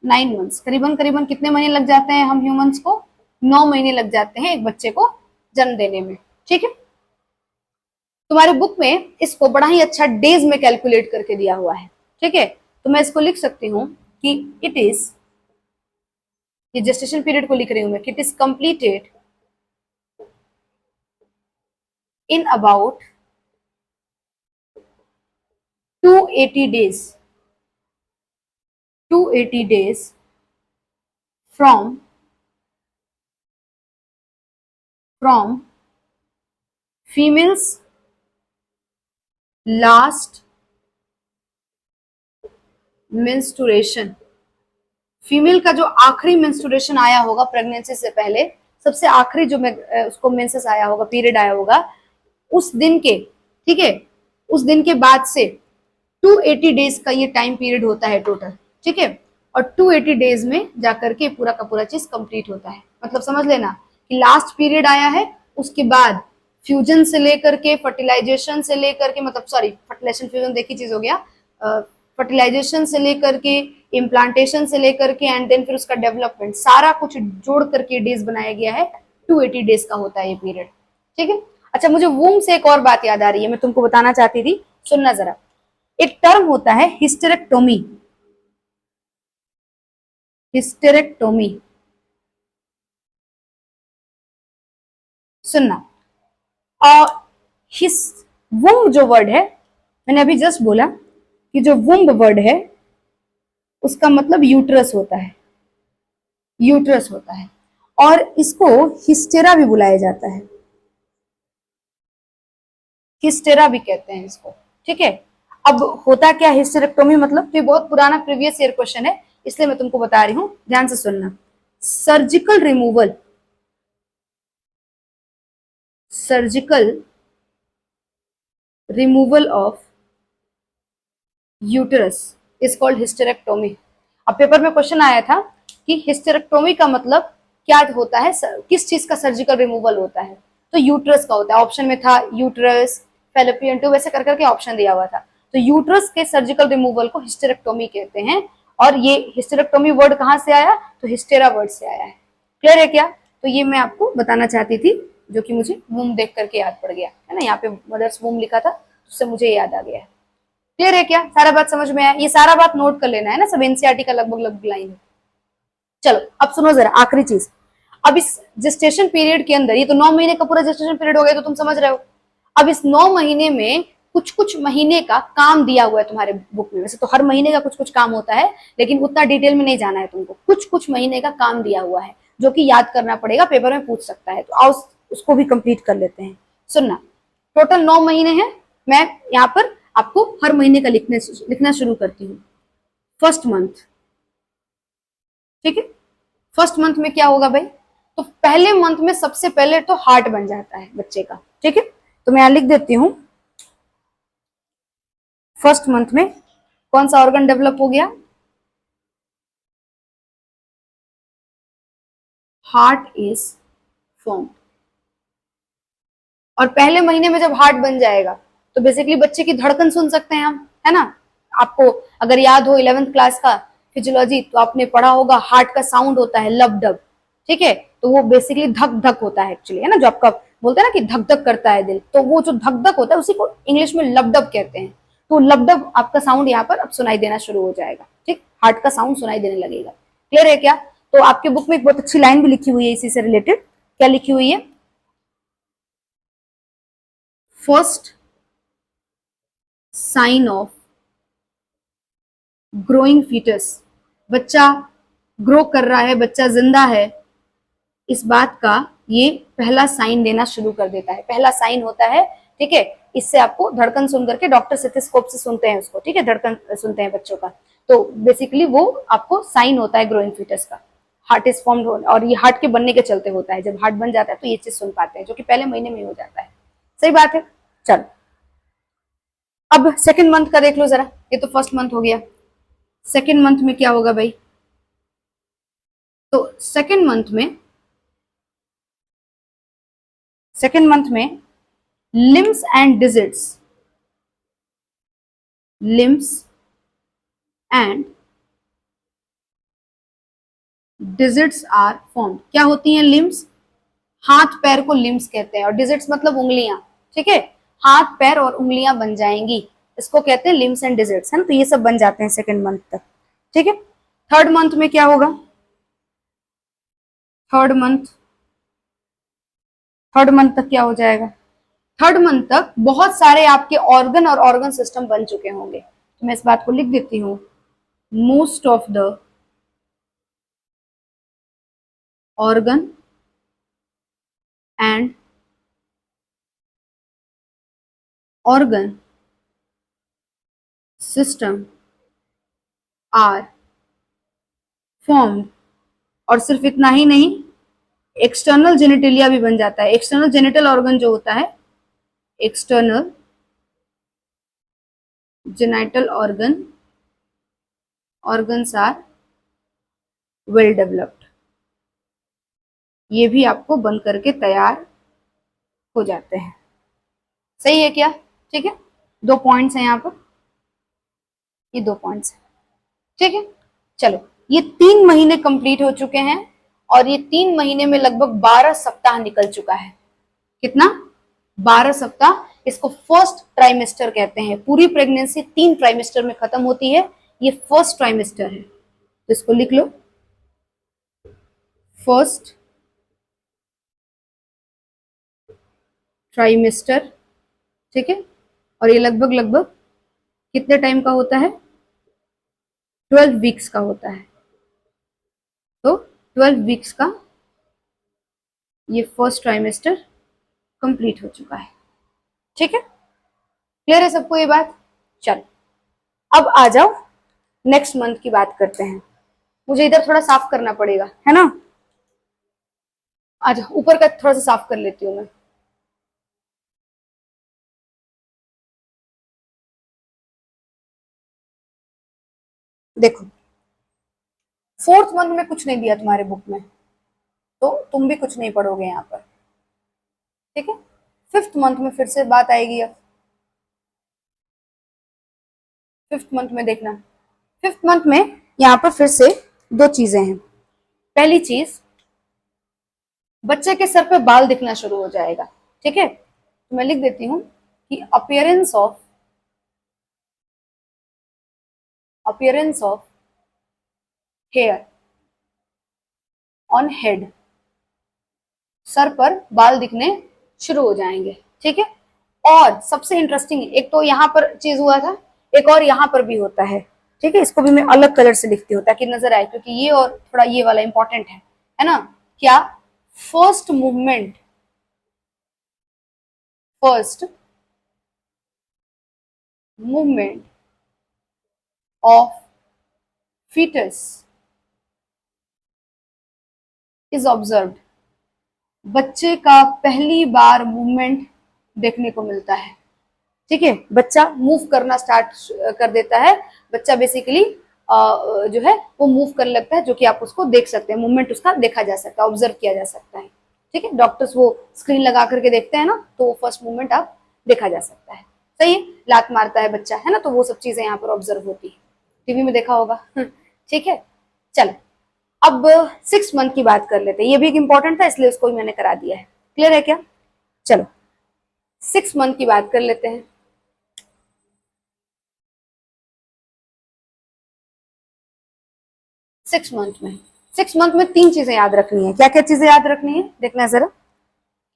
9 months. करीबन करीबन कितने महीने लग जाते हैं हम ह्यूमंस को? 9 महीने लग जाते हैं एक बच्चे को जन्म देने में। ठीक है, तुम्हारे बुक में इसको बड़ा ही अच्छा डेज में कैलकुलेट करके दिया हुआ है। ठीक है, तो मैं इसको लिख सकती हूँ कि इट इज, ये जेस्टेशन पीरियड को लिख रही हूं मैं, कि it is completed in about 280 days, 280 days from female's last menstruation। Female का जो आखिरी मेंस्ट्रुएशन आया होगा प्रेगनेंसी से पहले, सबसे आखिरी जो उसको मेंसेस आया होगा, पीरियड आया होगा, उस दिन के, ठीक है, उस दिन के बाद से 280 डेज का ये टाइम पीरियड होता है टोटल। ठीक है, और 280 डेज में जाकर के पूरा का पूरा चीज कंप्लीट होता है। मतलब समझ लेना कि लास्ट पीरियड आया है, उसके बाद फ्यूजन से लेकर के फर्टिलाइजेशन से लेकर के, मतलब सॉरी, फर्टिलाइजेशन फ्यूजन देखी चीज हो गया, फर्टिलाइजेशन से लेकर के, इम्प्लांटेशन से लेकर के, एंड देन फिर उसका डेवलपमेंट, सारा कुछ जोड़ करके डेज बनाया गया है। 280 डेज का होता है ये पीरियड। ठीक है, अच्छा, मुझे वूम से एक और बात याद आ रही है, मैं तुमको बताना चाहती थी, सुनना जरा। एक टर्म होता है हिस्टेरेक्टोमी। हिस्टेरेक्टोमी, सुनना। और हिस वुम्ब जो वर्ड है, मैंने अभी जस्ट बोला कि जो वुम्ब वर्ड है उसका मतलब यूट्रस होता है, यूट्रस होता है, और इसको हिस्टेरा भी बुलाया जाता है, हिस्टेरा भी कहते हैं इसको। ठीक है, अब होता क्या हिस्टेरेक्टोमी मतलब, तो ये बहुत पुराना प्रीवियस ईयर क्वेश्चन है, इसलिए मैं तुमको बता रही हूं, ध्यान से सुनना। Surgical removal, surgical removal of uterus is called hysterectomy. अब पेपर में क्वेश्चन आया था कि हिस्टेरेक्टोमी का मतलब क्या होता है, किस चीज का सर्जिकल रिमूवल होता है, तो यूटरस का होता है। ऑप्शन में था यूटरस, फैलोपियन ट्यूब, वैसे कर करके ऑप्शन दिया हुआ था। तो यूटरस के सर्जिकल रिमूवल को हिस्टेरेक्टोमी कहते हैं। और ये हिस्टेरेक्टोमी वर्ड कहाँ से आया, तो हिस्टेरा वर्ड से आया है। क्लियर है क्या? तो ये मैं आपको बताना चाहती थी, जो कि मुझे वूम देख करके याद पड़ गया है ना, यहाँ पे मदर्स वूम लिखा था, उससे मुझे याद आ गया है। क्लियर है क्या? सारा बात समझ में आया? ये सारा बात नोट कर लेना है ना, सब एनसीईआरटी का लगभग लगभग लाइन है। चलो अब सुनो जरा आखिरी चीज। अब इस जेस्टेशन पीरियड के अंदर, ये तो 9 महीने का पूरा जेस्टेशन पीरियड हो गया, तो तुम समझ रहे हो। अब इस 9 महीने में कुछ कुछ महीने का काम दिया हुआ है तुम्हारे बुक में। वैसे तो हर महीने का कुछ कुछ काम होता है, लेकिन उतना डिटेल में नहीं जाना है तुमको। कुछ कुछ महीने का काम दिया हुआ है जो कि याद करना पड़ेगा, पेपर में पूछ सकता है। तो आओ उसको भी कंप्लीट कर लेते हैं। सुनना, टोटल 9 महीने हैं। मैं यहाँ पर आपको हर महीने का लिखना शुरू करती हूँ। फर्स्ट मंथ, ठीक है। फर्स्ट मंथ में क्या होगा भाई, तो पहले मंथ में सबसे पहले तो हार्ट बन जाता है बच्चे का, ठीक है। तो मैं यहां लिख देती हूं, फर्स्ट मंथ में कौन सा ऑर्गन डेवलप हो गया, हार्ट इज फॉर्म। और पहले महीने में जब हार्ट बन जाएगा तो बेसिकली बच्चे की धड़कन सुन सकते हैं हम, है ना। आपको अगर याद हो 11th क्लास का फिजियोलॉजी, तो आपने पढ़ा होगा हार्ट का साउंड होता है लब डब, ठीक है। तो वो बेसिकली धक धक होता है एक्चुअली, है ना, जो आपका बोलते हैं ना कि धक धक करता है दिल, तो वो जो धक धक होता है उसी को इंग्लिश में लब डब कहते हैं। तो लब डब आपका साउंड यहाँ पर अब सुनाई देना शुरू हो जाएगा, ठीक। हार्ट का साउंड सुनाई देने लगेगा। क्लियर है क्या। तो आपके बुक में एक बहुत अच्छी लाइन भी लिखी हुई है इसी से रिलेटेड। क्या लिखी हुई है, first sign of growing foetus, बच्चा ग्रो कर रहा है, बच्चा जिंदा है, इस बात का ये पहला साइन देना शुरू कर देता है। पहला साइन होता है, ठीक है। इससे आपको धड़कन सुन करके, डॉक्टर स्टेथोस्कोप से सुनते हैं उसको, ठीक है, धड़कन सुनते हैं बच्चों का। तो बेसिकली वो आपको साइन होता है ग्रोइंग फीटस का, हार्ट इज फॉर्म्ड। और ये हार्ट के बनने के चलते होता है, जब हार्ट बन जाता है तो ये चीज सुन पाते हैं, जो कि पहले महीने में हो जाता है। सही बात है। चलो अब सेकेंड मंथ का देख लो जरा। ये तो फर्स्ट मंथ हो गया। सेकेंड मंथ में क्या होगा भाई, तो सेकेंड मंथ में limbs and digits, limbs and digits are formed. क्या होती हैं लिम्स, हाथ पैर को लिम्स कहते हैं, और डिजिट्स मतलब उंगलियां, ठीक है। हाथ पैर और उंगलियां बन जाएंगी, इसको कहते हैं लिम्स एंड डिजिट्स, है ना। तो ये सब बन जाते हैं सेकेंड मंथ तक, ठीक है। थर्ड मंथ में क्या होगा, थर्ड मंथ थर्ड मंथ तक क्या हो जाएगा, थर्ड मंथ तक बहुत सारे आपके ऑर्गन और ऑर्गन सिस्टम बन चुके होंगे। तो मैं इस बात को लिख देती हूं, most of the organ and organ system are formed. और सिर्फ इतना ही नहीं, एक्सटर्नल जेनिटेलिया भी बन जाता है। एक्सटर्नल जेनिटल ऑर्गन जो होता है, external genital organs are well developed, ये भी आपको बन करके तैयार हो जाते हैं। सही है क्या, ठीक है। 2 पॉइंट्स हैं यहाँ पर, ये 2 पॉइंट्स हैं, ठीक है। चलो ये 3 महीने कंप्लीट हो चुके हैं, और ये 3 महीने में लगभग 12 सप्ताह निकल चुका है। कितना, 12 सप्ताह। इसको फर्स्ट ट्राइमेस्टर कहते हैं। पूरी प्रेगनेंसी 3 ट्राइमेस्टर में खत्म होती है, ये फर्स्ट ट्राइमेस्टर है। तो इसको लिख लो, फर्स्ट ट्राइमेस्टर, ठीक है। और ये लगभग लगभग कितने टाइम का होता है, 12 वीक्स का होता है। तो 12 वीक्स का ये फर्स्ट ट्राइमेस्टर कंप्लीट हो चुका है, ठीक है। क्लियर है सबको ये बात। चलो अब आ जाओ, नेक्स्ट मंथ की बात करते हैं। मुझे इधर थोड़ा साफ करना पड़ेगा, है ना। आज ऊपर का थोड़ा सा साफ कर लेती हूँ मैं। देखो फोर्थ मंथ में कुछ नहीं दिया तुम्हारे बुक में, तो तुम भी कुछ नहीं पढ़ोगे यहाँ पर, ठीक है। फिफ्थ मंथ में फिर से बात आएगी। अब फिफ्थ मंथ में देखना, फिफ्थ मंथ में यहाँ पर फिर से 2 चीजें हैं। पहली चीज, बच्चे के सर पे बाल दिखना शुरू हो जाएगा, ठीक है। तो मैं लिख देती हूँ कि appearance of hair, on head, सर पर बाल दिखने शुरू हो जाएंगे, ठीक है। और सबसे इंटरेस्टिंग, एक तो यहाँ पर चीज हुआ था, एक और यहाँ पर भी होता है, ठीक है। इसको भी मैं अलग कलर से लिखती हूँ ताकि नजर आए, क्योंकि ये और थोड़ा ये वाला इंपॉर्टेंट है ना। क्या? First movement, first movement of fetus is observed, बच्चे का पहली बार मूवमेंट देखने को मिलता है, ठीक है। बच्चा मूव करना स्टार्ट कर देता है, बच्चा बेसिकली जो है वो मूव करने लगता है, जो कि आप उसको देख सकते हैं, मूवमेंट उसका देखा जा सकता है, ऑब्जर्व किया जा सकता है, ठीक है। डॉक्टर्स वो स्क्रीन लगा करके देखते हैं ना, तो वो फर्स्ट मूवमेंट आप देखा जा सकता है, सही है। लात मारता है बच्चा, है ना, तो वो सब चीजें यहाँ पर ऑब्जर्व होती है, टीवी में देखा होगा। ठीक है, चलो अब 6 मंथ की बात कर लेते हैं, ये भी एक इंपॉर्टेंट था इसलिए उसको भी मैंने करा दिया है। क्लियर है क्या? चलो 6 मंथ की बात कर लेते हैं। 6 मंथ में 3 चीजें याद रखनी है। क्या क्या चीजें याद रखनी है, देखना जरा।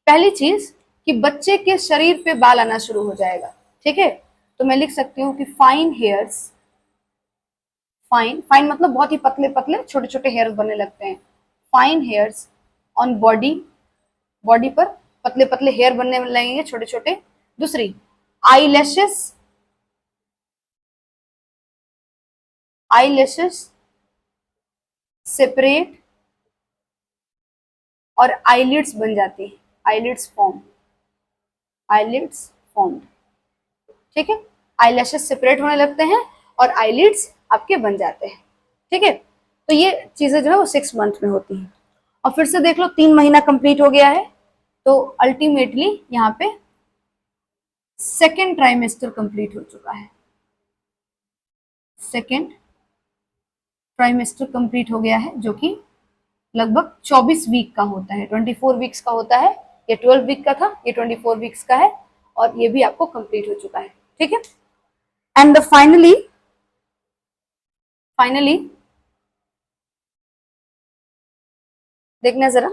पहली चीज कि बच्चे के शरीर पे बाल आना शुरू हो जाएगा, ठीक है। तो मैं लिख सकती हूँ कि फाइन हेयर्स, फाइन फाइन मतलब बहुत ही पतले पतले छोटे छोटे हेयर्स बनने लगते हैं। Fine hairs on body, body पर पतले पतले हेयर बनने लगेंगे छोटे छोटे। दूसरी, eye lashes, eye lashes separate और आईलिड्स बन जाती है, आईलिड्स फॉर्म, आईलिड्स फॉर्म, ठीक है। आईलैशेस सेपरेट होने लगते हैं और आईलिड्स आपके बन जाते हैं, ठीक है। तो ये चीजें जो है वो 6 मंथ में होती हैं। और फिर से देख लो 3 महीना कंप्लीट हो गया है, तो अल्टीमेटली यहाँ पे सेकेंड ट्राइमेस्टर कंप्लीट हो चुका है, सेकेंड ट्राइमेस्टर कंप्लीट हो गया है, जो कि लगभग 24 वीक का होता है, 24 वीक्स का होता है। ये 12 वीक का था, ये 24 वीक्स का है, और ये भी आपको कंप्लीट हो चुका है, ठीक है। एंड फाइनली, फाइनली देखना जरा,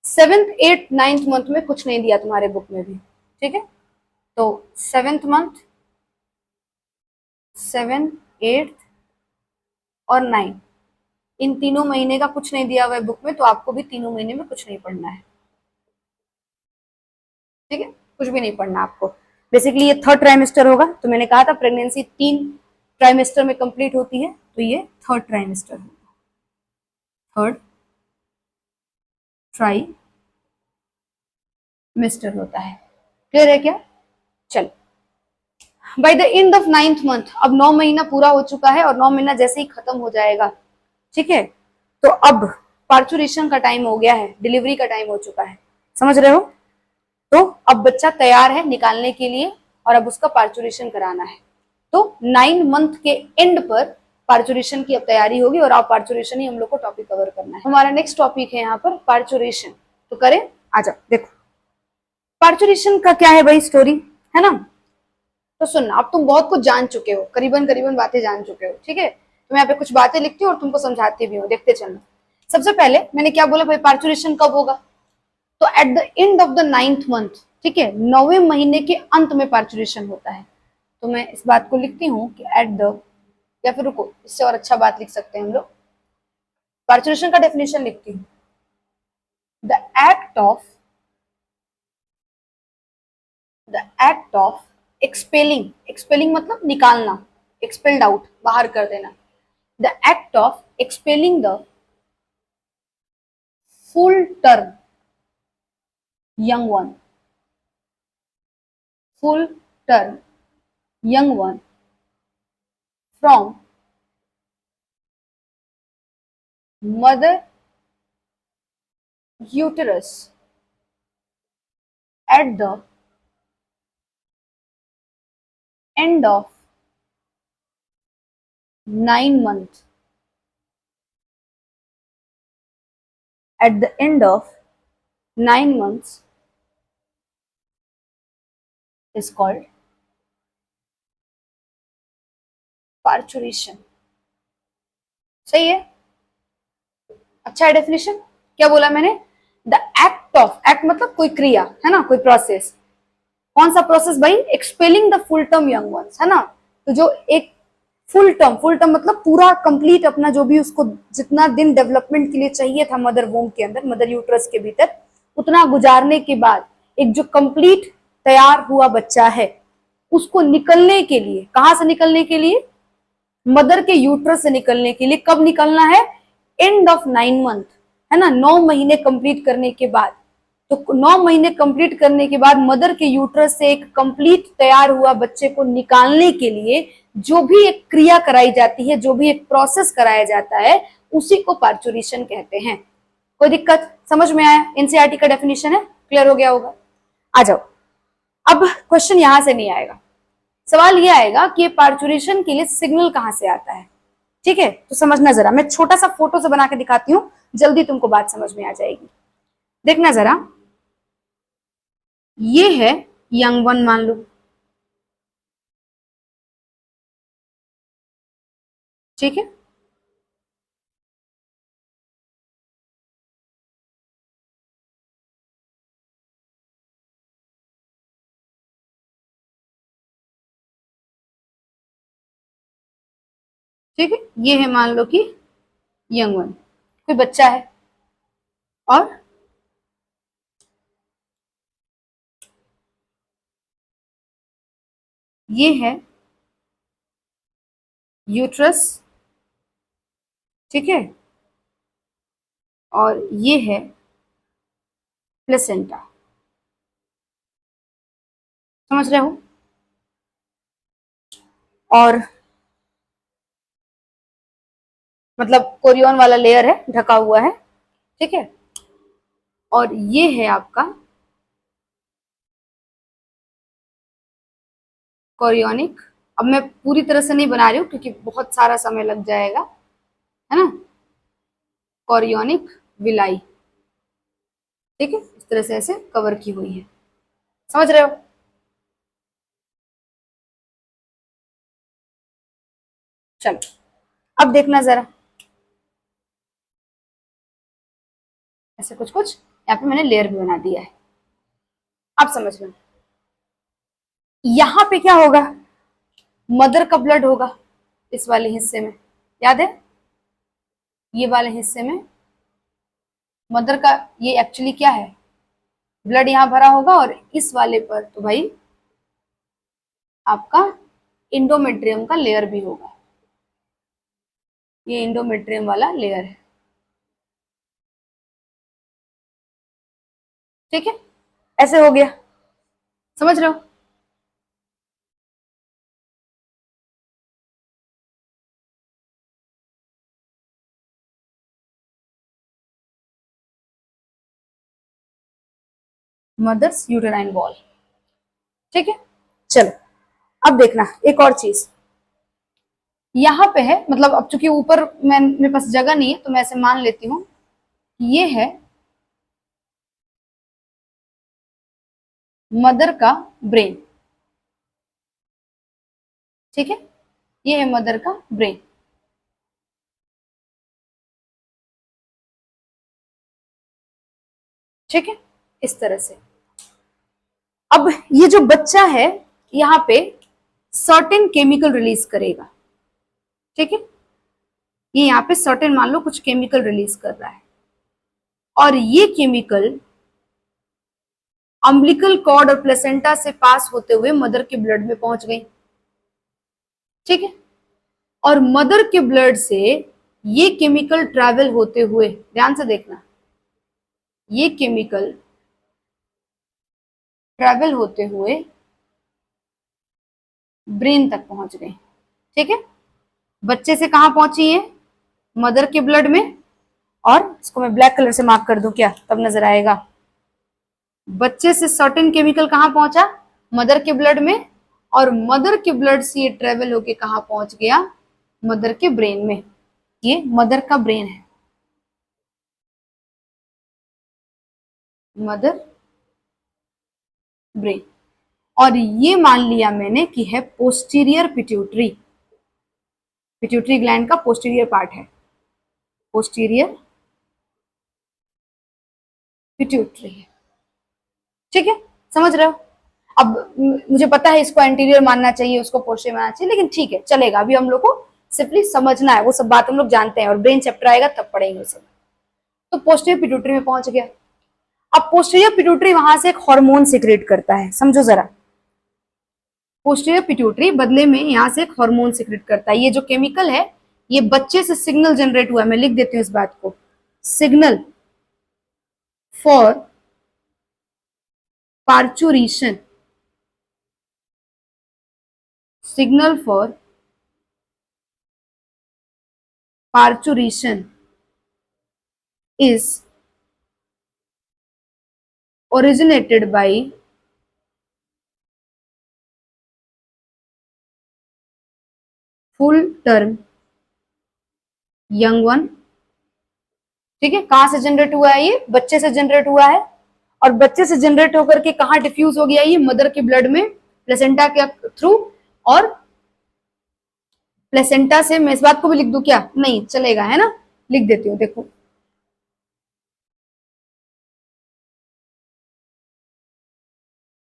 7th 8th 9th मंथ में कुछ नहीं दिया तुम्हारे बुक में भी, ठीक है। तो 7th मंथ, 7th 8th और 9th, इन तीनों महीने का कुछ नहीं दिया हुआ है बुक में, तो आपको भी तीनों महीने में कुछ नहीं पढ़ना है, ठीक है। कुछ भी नहीं पढ़ना आपको। बेसिकली ये थर्ड ट्राइमेस्टर होगा, तो मैंने कहा था प्रेगनेंसी 3 ट्राइमेस्टर में कंप्लीट होती है, तो ये थर्ड ट्राइमेस्टर होगा, थर्ड ट्राइमेस्टर होता है। क्लियर है क्या? चलो, by the end of 9th month, अब 9 महीना पूरा हो चुका है, और 9 महीना जैसे ही खत्म हो जाएगा, ठीक है, तो अब पार्चुरेशन का टाइम हो गया है, डिलीवरी का टाइम हो चुका है, समझ रहे हो। तो अब बच्चा तैयार है निकालने के लिए, और अब उसका पार्चुरेशन कराना है। तो 9 मंथ के एंड पर पार्चुरेशन की अब तैयारी होगी, और अब पार्चुरेशन ही हम लोग को टॉपिक कवर करना है। हमारा नेक्स्ट टॉपिक है यहाँ पर पार्चुरेशन, तो करें, आ जाओ। देखो पार्चुरेशन का क्या है भाई स्टोरी, है ना। तो सुनना, अब तुम बहुत कुछ जान चुके हो, करीबन करीबन बातें जान चुके हो, ठीक है। तो मैं यहाँ पे कुछ बातें लिखती हूँ और तुमको समझाती भी हूँ, देखते चलना। सबसे पहले मैंने क्या बोला भाई, पार्चुरेशन कब होगा, तो at the end of the 9th month, ठीक है, 9वें महीने के अंत में पार्चुरेशन होता है। तो मैं इस बात को लिखती हूँ कि एट द, या फिर रुको, इससे और अच्छा बात लिख सकते हैं हम लोग, पार्चुरेशन का डेफिनेशन लिखती हूँ, the act of, the act of expelling, expelling मतलब निकालना, एक्सपेल्ड आउट, बाहर कर देना, the act of expelling the full term young one, full term young one from mother uterus at the end of 9 months, at the end of 9 months is called parturition, सही है। अच्छा है definition. क्या बोला मैंने? द एक्ट ऑफ, एक्ट मतलब कोई क्रिया है ना, कोई प्रोसेस। कौन सा प्रोसेस भाई? Expelling the full term young ones, है ना। तो जो एक फुल टर्म, फुल टर्म मतलब पूरा कंप्लीट अपना जो भी उसको जितना दिन डेवलपमेंट के लिए चाहिए था मदर वोम के अंदर, मदर यूट्रस के भीतर, उतना गुजारने के बाद एक जो कंप्लीट तैयार हुआ बच्चा है, उसको निकलने के लिए, कहां से निकलने के लिए? मदर के यूट्रस से निकलने के लिए। कब निकलना है? एंड ऑफ 9 मंथ, है ना, 9 महीने कंप्लीट करने के बाद। तो 9 महीने कंप्लीट करने के बाद मदर के यूट्रस से एक कंप्लीट तैयार हुआ बच्चे को निकालने के लिए जो भी एक क्रिया कराई जाती है, जो भी एक प्रोसेस कराया जाता है, उसी को पार्चुरेशन कहते हैं। कोई दिक्कत? समझ में आया? एनसीईआरटी का डेफिनेशन है, क्लियर हो गया होगा। आ जाओ, अब क्वेश्चन यहां से नहीं आएगा। सवाल ये आएगा कि पार्चुरेशन के लिए सिग्नल कहां से आता है। ठीक है, तो समझना जरा, मैं छोटा सा फोटो से बना के दिखाती हूं, जल्दी तुमको बात समझ में आ जाएगी। देखना जरा, ये है यंग वन मान लो, ठीक है। ठीक है, ये है मान लो कि यंग वन, कोई बच्चा है, और ये है यूट्रस, ठीक है, और ये है प्लेसेंटा। समझ रहे हो? और मतलब कोरियन वाला लेयर है, ढका हुआ है, ठीक है। और ये है आपका कोरियोनिक। अब मैं पूरी तरह से नहीं बना रही हूँ क्योंकि बहुत सारा समय लग जाएगा, है ना। कोरियोनिक विलाई, ठीक है, इस तरह से ऐसे कवर की हुई है। समझ रहे हो? चलो, अब देखना जरा, ऐसे कुछ कुछ यहाँ पे मैंने लेयर भी बना दिया है। अब समझ लो, यहाँ पे क्या होगा? मदर का ब्लड होगा इस वाले हिस्से में, याद है? ये वाले हिस्से में मदर का, ये एक्चुअली क्या है? ब्लड यहाँ भरा होगा, और इस वाले पर तो भाई आपका इंडोमेट्रियम का लेयर भी होगा। ये इंडोमेट्रियम वाला लेयर है, ठीक है। ऐसे हो गया, समझ रहे हो? मदर्स यूटेराइन वॉल, ठीक है। चलो, अब देखना एक और चीज यहाँ पे है, मतलब अब चूंकि ऊपर मेरे पास जगह नहीं है तो मैं ऐसे मान लेती हूँ, ये है मदर का ब्रेन, ठीक है। ये है मदर का ब्रेन, ठीक है, इस तरह से। अब ये जो बच्चा है यहाँ पे सर्टेन केमिकल रिलीज करेगा, ठीक है। ये यहाँ पे सर्टेन मान लो कुछ केमिकल रिलीज कर रहा है, और ये केमिकल अम्बिलिकल कॉर्ड और प्लेसेंटा से पास होते हुए मदर के ब्लड में पहुंच गई, ठीक है। और मदर के ब्लड से ये केमिकल ट्रैवल होते हुए, ध्यान से देखना, ये केमिकल ट्रैवल होते हुए ब्रेन तक पहुंच गए, ठीक है। बच्चे से कहां पहुंची है? मदर के ब्लड में। और इसको मैं ब्लैक कलर से मार्क कर दूं क्या, तब नजर आएगा। बच्चे से सर्टेन केमिकल कहां पहुंचा? मदर के ब्लड में। और मदर के ब्लड से ये ट्रेवल होके कहां पहुंच गया? मदर के ब्रेन में। ये मदर का ब्रेन है, मदर ब्रेन। और ये मान लिया मैंने कि है पोस्टीरियर पिट्यूटरी, पिट्यूटरी ग्लैंड का पोस्टीरियर पार्ट है, पोस्टीरियर पिट्यूटरी है। ठीक है, समझ रहे हो? अब मुझे पता है इसको एंटीरियर मानना चाहिए, उसको पोस्टीरियर मानना चाहिए, लेकिन ठीक है चलेगा, अभी हम लोग को सिंपली समझना है, वो सब बात हम लोग जानते हैं और ब्रेन चैप्टर आएगा तब पढ़ेंगे सब। तो पोस्टीरियर पिट्यूटरी में पहुंच गया। अब पोस्टीरियर पिट्यूटरी वहां से एक हार्मोन सीक्रेट करता है, समझो जरा। पोस्टीरियर पिट्यूटरी बदले में यहां से एक हार्मोन सीक्रेट करता है। ये जो केमिकल है ये बच्चे से सिग्नल जनरेट हुआ है, मैं लिख देती हूँ इस बात को, signal for parturition, signal for parturition is originated by full term young one। ठीक है, कहां से जनरेट हुआ है? ये बच्चे से जनरेट हुआ है, और बच्चे से जनरेट होकर के कहां डिफ्यूज हो गया? ये मदर के ब्लड में प्लेसेंटा के थ्रू, और प्लेसेंटा से, मैं इस बात को भी लिख दूं क्या? नहीं चलेगा, है ना, लिख देती हूँ, देखो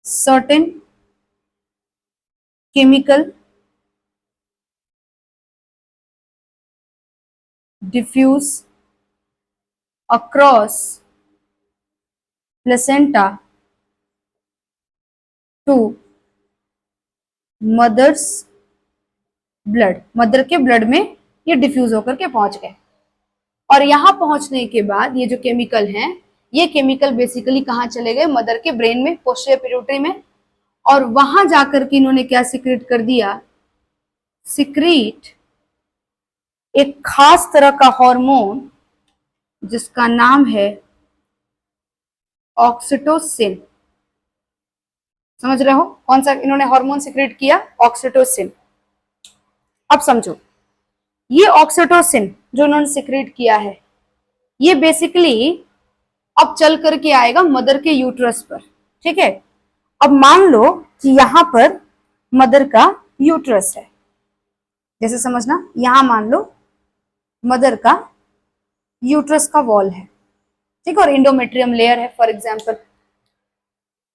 certain chemical diffuse across placenta to mother's blood, mother के ब्लड में ये डिफ्यूज होकर के पहुंच गए। और यहां पहुंचने के बाद ये जो केमिकल हैं, ये केमिकल बेसिकली कहां चले गए? मदर के ब्रेन में, पोस्टीरियर पिट्यूटरी में, और वहां जाकर के इन्होंने क्या सीक्रेट कर दिया? सीक्रेट एक खास तरह का हार्मोन जिसका नाम है ऑक्सीटोसिन। समझ रहे हो कौन सा इन्होंने हार्मोन सीक्रेट किया? ऑक्सीटोसिन। अब समझो, ये ऑक्सीटोसिन जो इन्होंने सीक्रेट किया है, ये बेसिकली अब चल करके आएगा मदर के यूट्रस पर। ठीक है, अब मान लो कि यहां पर मदर का यूट्रस है, जैसे समझना, यहां मान लो मदर का यूट्रस का वॉल है, ठीक है, और इंडोमेट्रियम लेयर है फॉर एग्जांपल,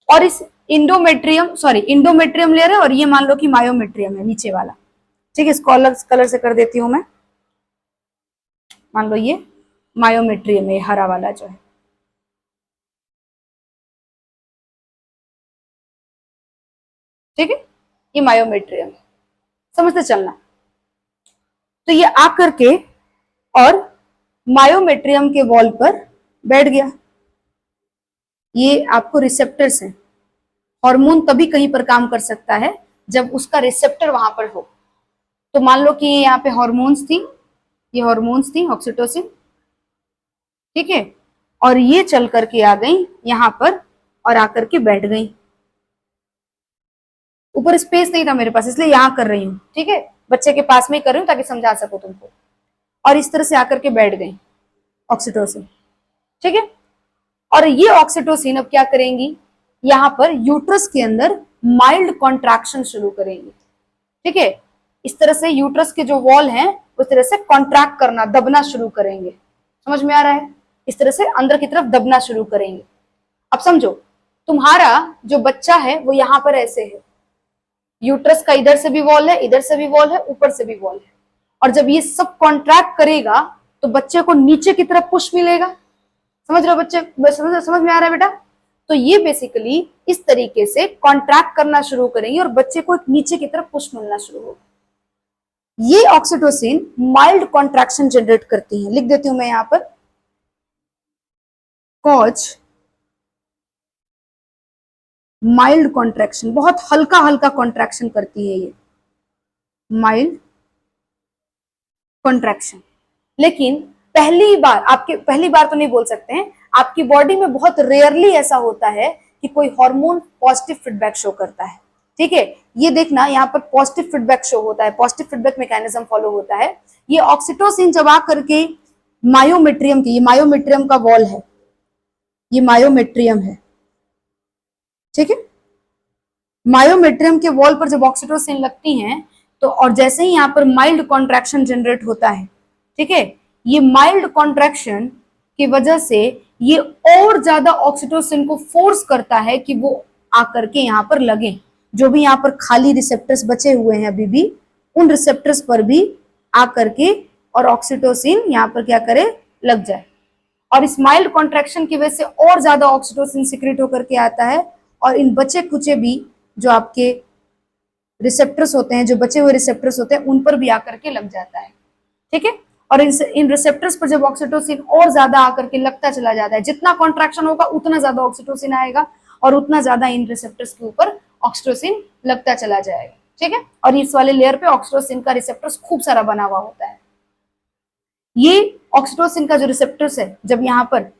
और इस इंडोमेट्रियम लेयर है, और ये मान लो कि मायोमेट्रियम है नीचे वाला। ठीक है, इसको अलग कलर से कर देती हूं मैं, मान लो ये मायोमेट्रियम है, हरा वाला जो है। ठीक है, ये मायोमेट्रियम है, समझते चलना। तो ये आकर के और मायोमेट्रियम के वॉल पर बैठ गया। ये आपको रिसेप्टर्स हैं, हार्मोन तभी कहीं पर काम कर सकता है जब उसका रिसेप्टर वहां पर हो। तो मान लो कि यहाँ पे हार्मोन्स थी, ये हार्मोन्स थी ऑक्सीटोसिन, ठीक है, और ये चल करके आ गई यहां पर और आकर के बैठ गई। ऊपर स्पेस नहीं था मेरे पास इसलिए यहां कर रही हूँ, ठीक है, बच्चे के पास में ही कर रही हूँ ताकि समझा सकूं तुमको। और इस तरह से आकर के बैठ गई ऑक्सीटोसिन। ठीक है, और ये ऑक्सीटोसिन अब क्या करेंगी? यहां पर यूट्रस के अंदर माइल्ड कॉन्ट्रैक्शन शुरू करेंगी। ठीक है, इस तरह से यूट्रस के जो वॉल हैं उस तरह से कॉन्ट्रैक्ट करना, दबना शुरू करेंगे। समझ में आ रहा है? इस तरह से अंदर की तरफ दबना शुरू करेंगे। अब समझो, तुम्हारा जो बच्चा है वो यहां पर ऐसे है, यूट्रस का इधर से भी वॉल है, इधर से भी वॉल है, ऊपर से भी वॉल है, और जब ये सब कॉन्ट्रैक्ट करेगा तो बच्चे को नीचे की तरफ पुश मिलेगा। समझ रहे हो बच्चे? समझ में आ रहा है बेटा? तो ये बेसिकली इस तरीके से कॉन्ट्रैक्ट करना शुरू करेंगे और बच्चे को एक नीचे की तरफ पुश मिलना शुरू होगा। ये ऑक्सीटोसिन माइल्ड कॉन्ट्रैक्शन जनरेट करती है, लिख देती हूं मैं यहां पर, कॉज माइल्ड कॉन्ट्रैक्शन, बहुत हल्का हल्का कॉन्ट्रैक्शन करती है ये, माइल्ड कॉन्ट्रैक्शन। लेकिन पहली बार तो नहीं बोल सकते हैं, आपकी बॉडी में बहुत रेयरली ऐसा होता है कि कोई हार्मोन पॉजिटिव फीडबैक शो करता है। ठीक है, ये देखना यहाँ पर पॉजिटिव फीडबैक शो होता है, पॉजिटिव फीडबैक मैकेनिज्म फॉलो होता है। ये ऑक्सीटोसिन जब आकर के मायोमेट्रियम की, ये मायोमेट्रियम का वॉल है, ये मायोमेट्रियम है, ठीक है, मायोमेट्रियम के वॉल पर जब ऑक्सीटोसिन लगती हैं तो, और जैसे ही यहाँ पर माइल्ड कॉन्ट्रैक्शन जनरेट होता है, ठीक है, ये माइल्ड कॉन्ट्रैक्शन की वजह से ये और ज्यादा ऑक्सीटोसिन को फोर्स करता है कि वो आकर के यहाँ पर लगे। जो भी यहाँ पर खाली रिसेप्टर्स बचे हुए हैं अभी भी, उन रिसेप्टर्स पर भी आकर के और ऑक्सीटोसिन यहाँ पर क्या करे, लग जाए। और इस माइल्ड कॉन्ट्रैक्शन की वजह से और ज्यादा ऑक्सीटोसिन सिक्रेट होकर के आता है, और इन बचे कुचे भी जो आपके रिसेप्टर्स होते हैं, जो बचे हुए रिसेप्टर्स होते हैं, उन पर भी आकर के लग जाता है। ठीक है, और इन रिसेप्टर्स पर जब ऑक्सीटोसिन और ज्यादा आकर के लगता चला जाता है, जितना कॉन्ट्रैक्शन होगा उतना ज्यादा ऑक्सीटोसिन आएगा और उतना ज्यादा इन रिसेप्टर्स के ऊपर ऑक्सीटोसिन लगता चला जाएगा। ठीक है, और इस वाले लेयर पे ऑक्सीटोसिन का रिसेप्टर्स खूब सारा बना हुआ होता है। ये ऑक्सीटोसिन का जो रिसेप्टर्स है, जब यहाँ पर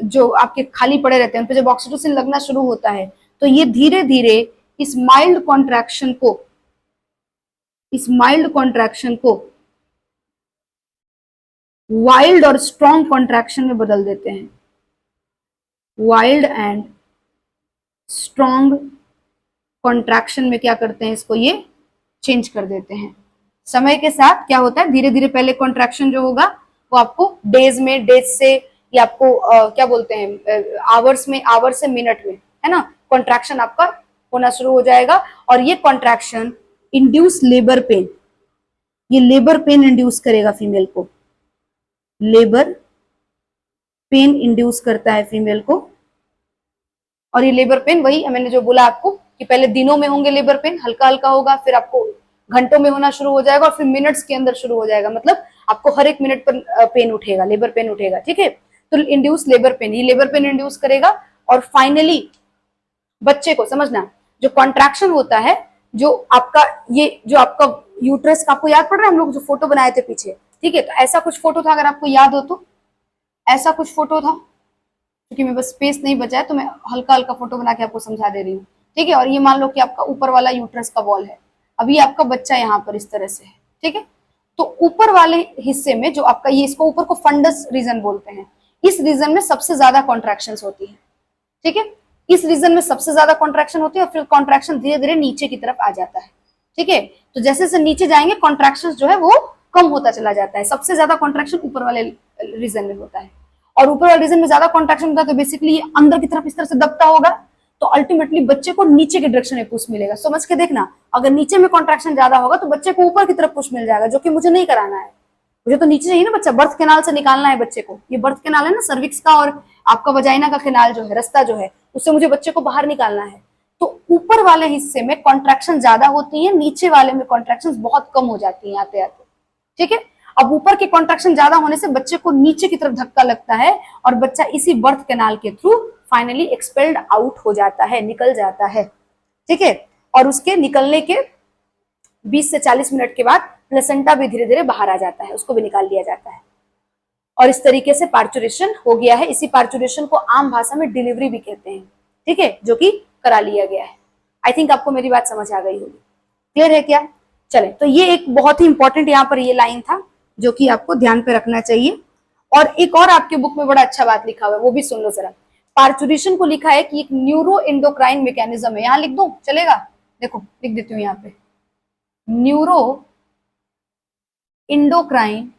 जो आपके खाली पड़े रहते हैं उन पे जब ऑक्सीटोसिन लगना शुरू होता है, तो ये धीरे धीरे इस माइल्ड कॉन्ट्रैक्शन को वाइल्ड और स्ट्रॉन्ग कॉन्ट्रैक्शन में बदल देते हैं। वाइल्ड एंड स्ट्रॉन्ग कॉन्ट्रैक्शन में क्या करते हैं, इसको ये चेंज कर देते हैं। समय के साथ क्या होता है, धीरे धीरे पहले कॉन्ट्रैक्शन जो होगा वो आपको डेज से, या आपको क्या बोलते हैं, आवर्स से मिनट में, है ना, कॉन्ट्रैक्शन आपका होना शुरू हो जाएगा। और ये कॉन्ट्रैक्शन इंड्यूस लेबर पेन, ये लेबर पेन इंड्यूस करेगा फीमेल को, लेबर पेन इंड्यूस करता है फीमेल को। और ये लेबर पेन वही मैंने जो बोला आपको कि पहले दिनों में होंगे लेबर पेन, हल्का हल्का होगा, फिर आपको घंटों में होना शुरू हो जाएगा, और फिर मिनट्स के अंदर शुरू हो जाएगा। मतलब आपको हर एक मिनट पर पेन उठेगा, लेबर पेन उठेगा। ठीक है, तो इंड्यूस लेबर पेन, ये लेबर पेन इंड्यूस करेगा। और फाइनली बच्चे को समझना, जो कॉन्ट्रैक्शन होता है, जो आपका यूट्रस का, आपको याद पड़ रहा है हम लोग जो फोटो बनाए थे पीछे, ठीक है, तो ऐसा कुछ फोटो था, अगर आपको याद हो तो ऐसा कुछ फोटो था, क्योंकि मैं बस स्पेस नहीं बचा है तो मैं हल्का हल्का फोटो बना के आपको समझा दे रही हूँ। ठीक है, और ये मान लो कि आपका ऊपर वाला यूट्रस का वॉल है, अभी आपका बच्चा यहाँ पर इस तरह से है। ठीक है, तो ऊपर वाले हिस्से में जो आपका ये, इसको ऊपर को फंडस रीजन बोलते हैं, इस रीजन में सबसे ज्यादा कॉन्ट्रैक्शंस होती है। ठीक है, इस रीजन में सबसे ज्यादा कॉन्ट्रैक्शन होती है, और फिर कॉन्ट्रैक्शन धीरे धीरे नीचे की तरफ आ जाता है। ठीक है, तो जैसे जैसे नीचे जाएंगे कॉन्ट्रैक्शन जो है वो कम होता चला जाता है। सबसे ज्यादा कॉन्ट्रैक्शन ऊपर वाले रीजन में होता है, और ऊपर वाले रीजन में ज्यादा कॉन्ट्रैक्शन होता है तो बेसिकली ये अंदर की तरफ इस तरह से दबता होगा, तो अल्टीमेटली बच्चे को नीचे के डायरेक्शन में पुश मिलेगा। समझ के देखना, अगर नीचे में कॉन्ट्रैक्शन ज्यादा होगा तो बच्चे को ऊपर की तरफ पुश मिल जाएगा, जो कि मुझे नहीं कराना है। मुझे तो नीचे चाहिए ना बच्चा, बर्थ कैनाल से निकालना है बच्चे को। ये बर्थ कैनाल है ना, सर्विक्स का और आपका वजाइना का कैनाल जो है, रास्ता जो है, उससे मुझे बच्चे को बाहर निकालना है। तो ऊपर वाले हिस्से में कॉन्ट्रैक्शन ज्यादा होती है, नीचे वाले में कॉन्ट्रैक्शन बहुत कम हो जाती है आते आते। ठीक है, अब ऊपर के कॉन्ट्रैक्शन ज्यादा होने से बच्चे को नीचे की तरफ धक्का लगता है, और बच्चा इसी बर्थ कैनाल के थ्रू फाइनली एक्सपेल्ड आउट हो जाता है, निकल जाता है। ठीक है, और उसके निकलने के 20 से 40 मिनट के बाद प्लेसेंटा भी धीरे धीरे बाहर आ जाता है, उसको भी निकाल लिया जाता है। और इस तरीके से पार्चुरेशन हो गया है। इसी पार्चुरेशन को आम भाषा में डिलीवरी भी कहते हैं। ठीक है, जो कि करा लिया गया है। आई थिंक आपको मेरी बात समझ आ गई होगी। क्लियर है क्या? चले, तो ये एक बहुत ही इंपॉर्टेंट यहाँ पर ये लाइन था जो कि आपको ध्यान पे रखना चाहिए। और एक और आपके बुक में बड़ा अच्छा बात लिखा हुआ है, वो भी सुन लो जरा। पार्चुरेशन को लिखा है कि एक न्यूरो एंडोक्राइन मैकेनिज्म है। यहाँ लिख दो, चलेगा? देखो लिख देती हूँ यहाँ पे, न्यूरो एंडोक्राइन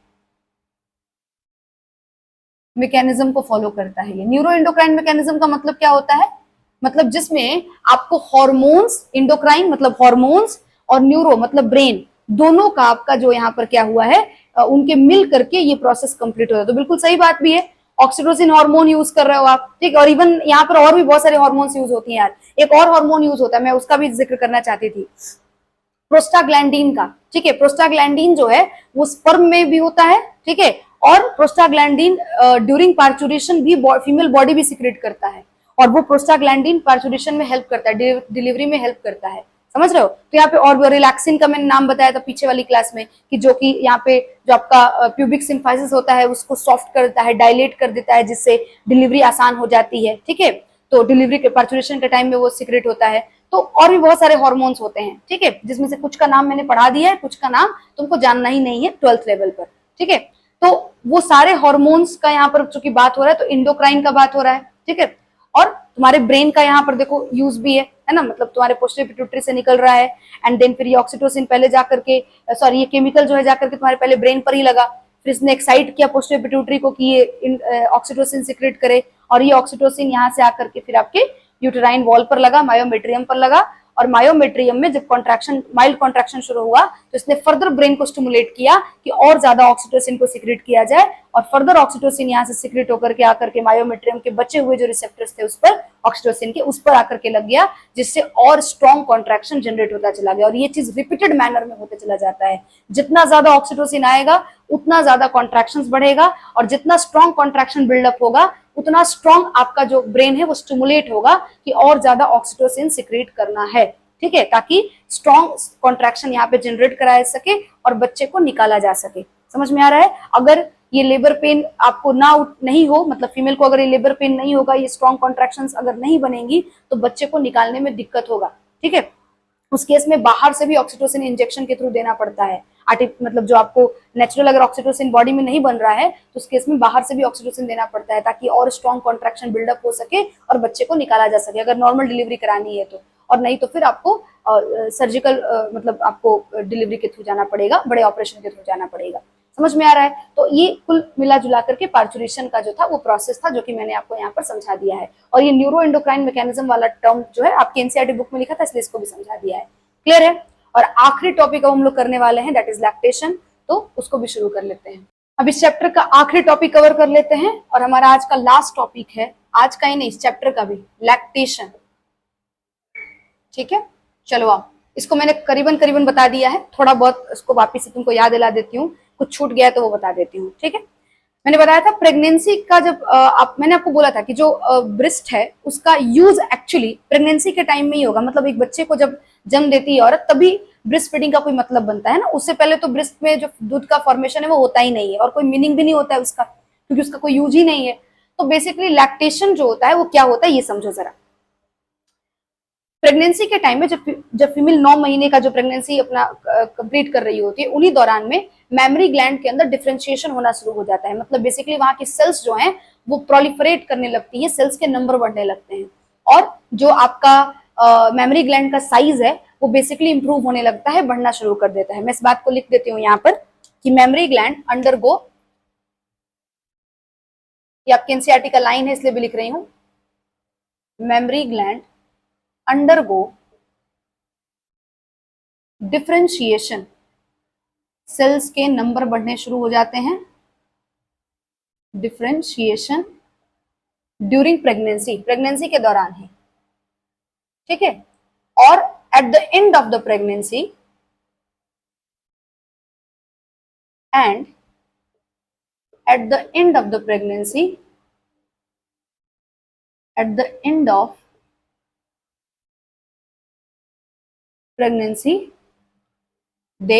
मैकेनिज्म को फॉलो करता है। ये न्यूरो एंडोक्राइन मैकेनिज्म का मतलब क्या होता है? मतलब जिसमें आपको हॉर्मोन्स, एंडोक्राइन मतलब हॉर्मोन्स, और न्यूरो मतलब ब्रेन, दोनों का आपका जो यहाँ पर क्या हुआ है, उनके मिल करके ये प्रोसेस कंप्लीट होता है। तो बिल्कुल सही बात भी है, ऑक्सीटोसिन हार्मोन यूज कर रहे हो आप, ठीक। और इवन यहाँ पर और भी बहुत सारे हार्मोन्स यूज होती हैं यार। एक और हार्मोन यूज होता है, मैं उसका भी जिक्र करना चाहती थी, प्रोस्टाग्लैंडीन का। ठीक है, प्रोस्टाग्लैंडीन जो है वो स्पर्म में भी होता है, ठीक है, और प्रोस्टाग्लैंडीन ड्यूरिंग पार्चुरेशन भी फीमेल बॉडी भी सिक्रेट करता है, और वो प्रोस्टाग्लैंडीन पार्चुरेशन में हेल्प करता है, डिलीवरी में हेल्प करता है। समझ रहे हो? तो यहाँ पे और रिलैक्सिन का मैंने नाम बताया था पीछे वाली क्लास में, कि जो कि यहाँ पे जो आपका प्यूबिक सिम्फाइसिस होता है उसको सॉफ्ट करता है, डायलेट कर देता है, जिससे डिलीवरी आसान हो जाती है। ठीक है, तो डिलीवरी के पार्चुरेशन के टाइम में वो सिक्रेट होता है। तो और भी बहुत सारे हार्मोन्स होते हैं, ठीक है, जिसमें से कुछ का नाम मैंने पढ़ा दिया है, कुछ का नाम तुमको जानना ही नहीं है 12th लेवल पर। ठीक है, तो वो सारे हार्मोन्स का यहाँ पर चूंकि बात हो रहा है, तो इंडोक्राइन का बात हो रहा है। ठीक है, और तुम्हारे ब्रेन का यहाँ पर देखो यूज भी है ना, मतलब तुम्हारे पोस्टीरियर पिट्यूटरी से निकल रहा है, एंड देन फिर ये ऑक्सीटोसिन पहले जाकर के, सॉरी ये केमिकल जो है जाकर के तुम्हारे पहले ब्रेन पर ही लगा, फिर इसने एक्साइट किया पोस्टीरियर पिट्यूटरी को कि ये ऑक्सीटोसिन सिक्रेट करे, और ये ऑक्सीटोसिन यहाँ से आकर के फिर आपके यूटेराइन वॉल पर लगा, मायोमेट्रियम पर लगा, और मायोमेट्रियम में जब कॉन्ट्रैक्शन, माइल्ड कॉन्ट्रैक्शन शुरू हुआ तो इसने फर्दर ब्रेन को स्टिमुलेट किया कि और ज्यादा ऑक्सीटोसिन को सिक्रेट किया जाए, और फर्दर ऑक्सीटोसिन यहाँ से सिक्रेट होकर के आकर के मायोमेट्रियम के बचे हुए जो रिसेप्टर्स थे उस पर, ऑक्सीटोसिन के उस पर आकर के लग गया, जिससे और स्ट्रॉन्ग कॉन्ट्रैक्शन जनरेट होता चला गया। और ये चीज रिपीटेड मैनर में होते चला जाता है। जितना ज्यादा ऑक्सीटोसिन आएगा उतना ज्यादा कॉन्ट्रैक्शन बढ़ेगा, और जितना स्ट्रॉन्ग कॉन्ट्रैक्शन बिल्डअप होगा उतना स्ट्रॉन्ग आपका जो ब्रेन है वो स्टिमुलेट होगा कि और ज्यादा ऑक्सीटोसिन सिक्रेट करना है, ठीक है, ताकि स्ट्रॉन्ग कॉन्ट्रैक्शन यहाँ पे जनरेट कराया सके और बच्चे को निकाला जा सके। समझ में आ रहा है? अगर ये लेबर पेन आपको नहीं हो, मतलब फीमेल को अगर ये लेबर पेन नहीं होगा, ये स्ट्रॉन्ग कॉन्ट्रैक्शंस अगर नहीं बनेंगी तो बच्चे को निकालने में दिक्कत होगा, ठीक है। उस केस में बाहर से भी ऑक्सीटोसिन इंजेक्शन के थ्रू देना पड़ता है। मतलब जो आपको नेचुरल अगर ऑक्सीटोसिन बॉडी में नहीं बन रहा है तो उस केस में बाहर से भी ऑक्सीटोसिन देना पड़ता है, ताकि और स्ट्रॉन्ग कॉन्ट्रैक्शन बिल्डअप हो सके और बच्चे को निकाला जा सके, अगर नॉर्मल डिलीवरी करानी है तो। और नहीं तो फिर आपको सर्जिकल मतलब आपको डिलीवरी के थ्रू जाना पड़ेगा, बड़े ऑपरेशन के थ्रू जाना पड़ेगा। समझ में आ रहा है? तो ये कुल मिला जुला करके पार्चुरेशन का जो था वो प्रोसेस था, जो कि मैंने आपको यहाँ पर समझा दिया है। और ये न्यूरो एंडोक्राइन मैकेनिज्म वाला टर्म जो है आपके एनसीईआरटी बुक में लिखा था, इसलिए इसको भी समझा दिया है। क्लियर है? और आखिरी टॉपिक अब हम लोग करने वाले हैं, दैट इज लैक्टेशन, तो उसको भी शुरू कर लेते हैं। अब इस चैप्टर का आखिरी टॉपिक कवर कर लेते हैं, और हमारा आज का लास्ट टॉपिक है, आज का ही नहीं इस चैप्टर का भी, लैक्टेशन। ठीक है, चलो आओ, इसको मैंने करीबन बता दिया है, थोड़ा बहुत इसको वापिस से तुमको याद दिला देती हूँ, कुछ छूट गया है तो वो बता देती हूँ। ठीक है, मैंने बताया था प्रेगनेंसी का जब मैंने आपको बोला था कि जो ब्रेस्ट है उसका यूज एक्चुअली प्रेगनेंसी के टाइम में ही होगा। मतलब एक बच्चे को जब जन्म देती है औरत तभी ब्रेस्ट फीडिंग का कोई मतलब बनता है ना, उससे पहले तो ब्रेस्ट में जो दूध का फॉर्मेशन है वो होता ही नहीं है, और कोई मीनिंग भी नहीं होता है उसका, क्योंकि उसका कोई यूज ही नहीं है। तो बेसिकली लैक्टेशन जो होता है वो क्या होता है ये समझो जरा। प्रेगनेंसी के टाइम में जब फीमेल 9 महीने का जो प्रेगनेंसी अपना कंप्लीट कर रही होती है, उन्हीं दौरान में मेमोरी ग्लैंड के अंदर डिफरेंशिएशन होना शुरू हो जाता है। मतलब बेसिकली वहां की सेल्स जो हैं वो प्रोलिफरेट करने लगती है, सेल्स के नंबर बढ़ने लगते हैं, और जो आपका मेमोरी ग्लैंड का साइज है वो बेसिकली इंप्रूव होने लगता है, बढ़ना शुरू कर देता है। मैं इस बात को लिख देती हूँ यहाँ पर कि मेमोरी ग्लैंड अंडरगो, ये आपके एनसीईआरटी का लाइन है इसलिए भी लिख रही हूँ, mammary gland undergo differentiation, cells के नंबर बढ़ने शुरू हो जाते हैं, डिफरेंशिएशन ड्यूरिंग प्रेगनेंसी, प्रेगनेंसी के दौरान है। ठीक है, और at the end of the pregnancy and at the end of the pregnancy, at the end of pregnancy they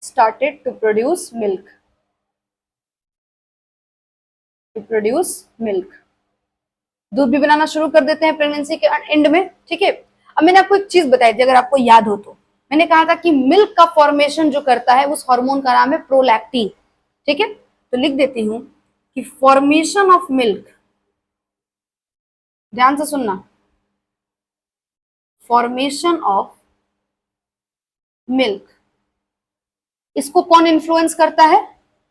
started to produce milk, दूध भी बनाना शुरू कर देते हैं प्रेगनेंसी के एंड में। ठीक है, अब मैंने आपको एक चीज बताई थी, अगर आपको याद हो तो मैंने कहा था कि मिल्क का फॉर्मेशन जो करता है उस हार्मोन का नाम है प्रोलैक्टिन। ठीक है, तो लिख देती हूं कि फॉर्मेशन ऑफ मिल्क, ध्यान से सुनना, फॉर्मेशन ऑफ मिल्क, इसको कौन इन्फ्लुएंस करता है?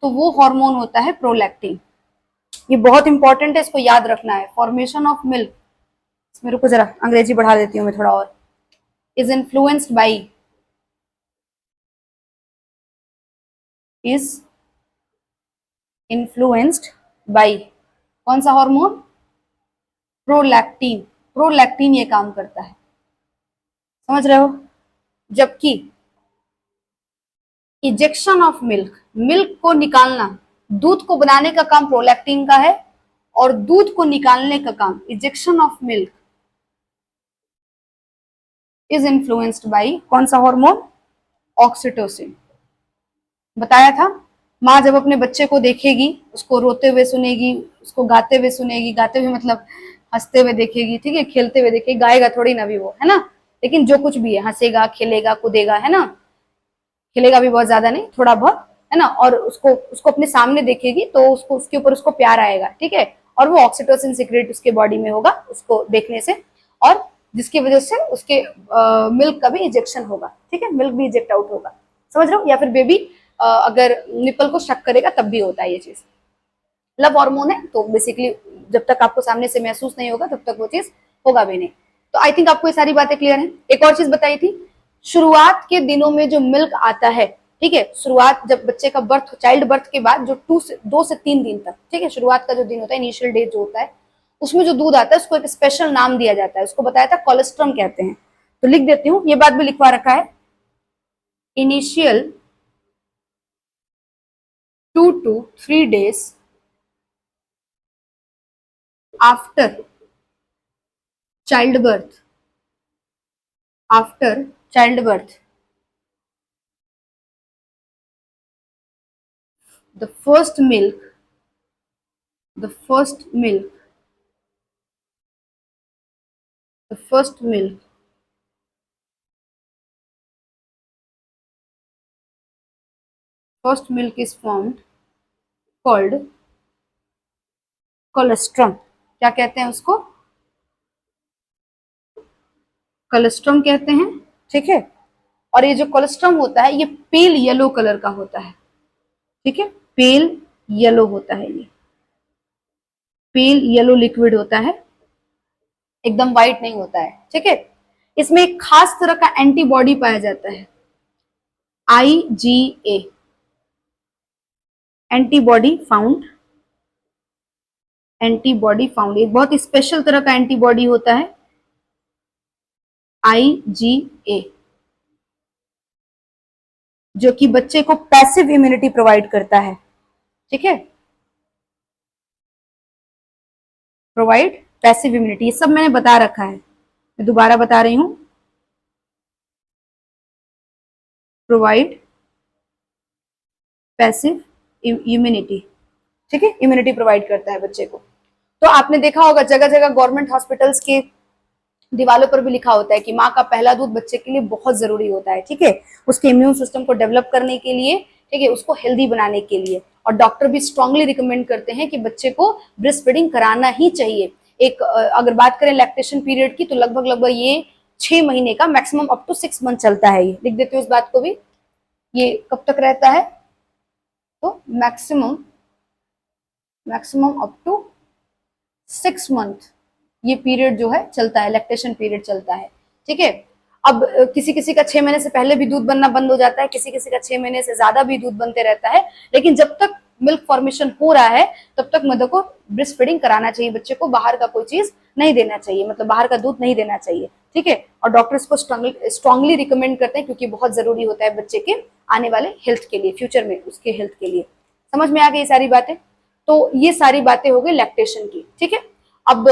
तो वो हार्मोन होता है प्रोलैक्टिन। ये बहुत इंपॉर्टेंट है, इसको याद रखना है। फॉर्मेशन ऑफ मिल्क, इसमें रुको जरा अंग्रेजी बढ़ा देती हूँ मैं थोड़ा और, is influenced by, is influenced by कौन सा हार्मोन? प्रोलैक्टिन। प्रोलैक्टिन ये काम करता है, समझ रहे हो? जबकि इजेक्शन ऑफ मिल्क, मिल्क को निकालना, दूध को बनाने का काम प्रोलैक्टिन का है, और दूध को निकालने का काम, ejection of milk, is influenced by कौन सा हार्मोन? ऑक्सीटोसिन। बताया था, माँ जब अपने बच्चे को देखेगी, उसको रोते हुए सुनेगी, उसको गाते हुए सुनेगी, गाते हुए मतलब हंसते हुए देखेगी, ठीक है, खेलते हुए देखेगी, गाएगा थोड़ी ना भी वो, है ना, लेकिन जो कुछ भी है, हंसेगा, खेलेगा, कूदेगा, है ना, खेलेगा भी बहुत ज्यादा नहीं, थोड़ा बहुत, है ना, और उसको अपने सामने देखेगी तो उसको उसके ऊपर उसको प्यार आएगा। ठीक है, और वो ऑक्सीटोसिन सीक्रेट उसके बॉडी में होगा उसको देखने से, और जिसकी वजह से उसके मिल्क का भी इजेक्शन होगा, ठीक है, मिल्क भी इजेक्ट आउट होगा, समझ रहे हो, या फिर बेबी अगर निपल को शक करेगा तब भी होता है ये चीज। लव हार्मोन है तो बेसिकली जब तक आपको सामने से महसूस नहीं होगा तब तक वो चीज होगा भी नहीं। तो आई थिंक आपको ये सारी बातें क्लियर है। एक और चीज बताई थी, शुरुआत के दिनों में जो मिल्क आता है, ठीक है, शुरुआत जब बच्चे का बर्थ, चाइल्ड बर्थ के बाद जो 2 से 3 दिन तक, ठीक है, शुरुआत का जो दिन होता है, इनिशियल डे जो होता है, उसमें जो दूध आता है उसको एक स्पेशल नाम दिया जाता है, उसको बताया था कोलेस्ट्रम कहते हैं। तो लिख देती हूँ, ये बात भी लिखवा रखा है, initial 2 to 3 days after childbirth, after childbirth, the first milk, the first milk, the first milk first milk is formed called colostrum. क्या कहते हैं उसको? कोलेस्ट्रम कहते हैं, ठीक है। और ये जो कोलेस्ट्रम होता है ये पेल येलो कलर का होता है, ठीक है, पेल येलो होता है, ये पेल येलो लिक्विड होता है, एकदम व्हाइट नहीं होता है, ठीक है। इसमें एक खास तरह का एंटीबॉडी पाया जाता है, IgA, antibody found, antibody found, एक बहुत स्पेशल तरह का एंटीबॉडी होता है IgA, जो कि बच्चे को पैसिव इम्यूनिटी प्रोवाइड करता है, ठीक है, प्रोवाइड पैसिव इम्यूनिटी। ये सब मैंने बता रखा है, मैं दोबारा बता रही हूं, प्रोवाइड पैसिव इम्यूनिटी, ठीक है, इम्यूनिटी प्रोवाइड करता है बच्चे को। तो आपने देखा होगा जगह जगह गवर्नमेंट हॉस्पिटल्स के दीवालों पर भी लिखा होता है कि माँ का पहला दूध बच्चे के लिए बहुत जरूरी होता है, ठीक है, उसके इम्यून सिस्टम को डेवलप करने के लिए, ठीक है, उसको हेल्दी बनाने के लिए। और डॉक्टर भी स्ट्रांगली रिकमेंड करते हैं कि बच्चे को ब्रेस्ट फीडिंग कराना ही चाहिए। एक अगर बात करें लैक्टेशन पीरियड की तो लगभग लगभग ये 6 महीने का, मैक्सिमम अप टू 6 मंथ चलता है। ये लिख देते हो इस बात को भी, ये कब तक रहता है? तो मैक्सिमम अप टू 6 मंथ ये पीरियड जो है चलता है, लैक्टेशन पीरियड चलता है, ठीक है। अब किसी किसी का 6 महीने से पहले भी दूध बनना बंद हो जाता है, किसी किसी का 6 महीने से ज्यादा भी दूध बनते रहता है, लेकिन जब तक मिल्क फॉर्मेशन हो रहा है तब तक मदर को ब्रेस्ट फीडिंग कराना चाहिए, बच्चे को बाहर का कोई चीज नहीं देना चाहिए, मतलब बाहर का दूध नहीं देना चाहिए, ठीक है। और डॉक्टर इसको स्ट्रांगली रिकमेंड करते हैं क्योंकि बहुत जरूरी होता है बच्चे के आने वाले हेल्थ के लिए, फ्यूचर में उसके हेल्थ के लिए। समझ में आ गई सारी बातें? तो ये सारी बातें हो गई लैक्टेशन की, ठीक है। अब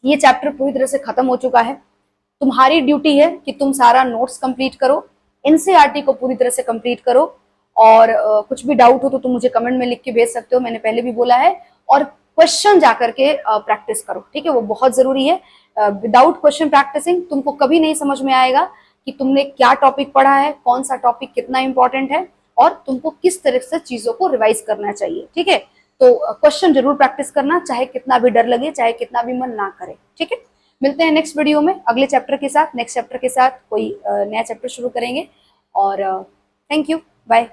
ये चैप्टर पूरी तरह से खत्म हो चुका है। तुम्हारी ड्यूटी है कि तुम सारा नोट्स कंप्लीट करो, एनसीईआरटी को पूरी तरह से कंप्लीट करो, और कुछ भी डाउट हो तो तुम मुझे कमेंट में लिख के भेज सकते हो, मैंने पहले भी बोला है। और क्वेश्चन जाकर के प्रैक्टिस करो, ठीक है, वो बहुत जरूरी है। विदाउट क्वेश्चन प्रैक्टिसिंग तुमको कभी नहीं समझ में आएगा कि तुमने क्या टॉपिक पढ़ा है, कौन सा टॉपिक कितना इंपॉर्टेंट है, और तुमको किस तरह से चीजों को रिवाइज करना चाहिए, ठीक है। तो क्वेश्चन जरूर प्रैक्टिस करना, चाहे कितना भी डर लगे, चाहे कितना भी मन ना करे, ठीक है। मिलते हैं नेक्स्ट वीडियो में अगले चैप्टर के साथ, नेक्स्ट चैप्टर के साथ कोई नया चैप्टर शुरू करेंगे। और थैंक यू, बाय।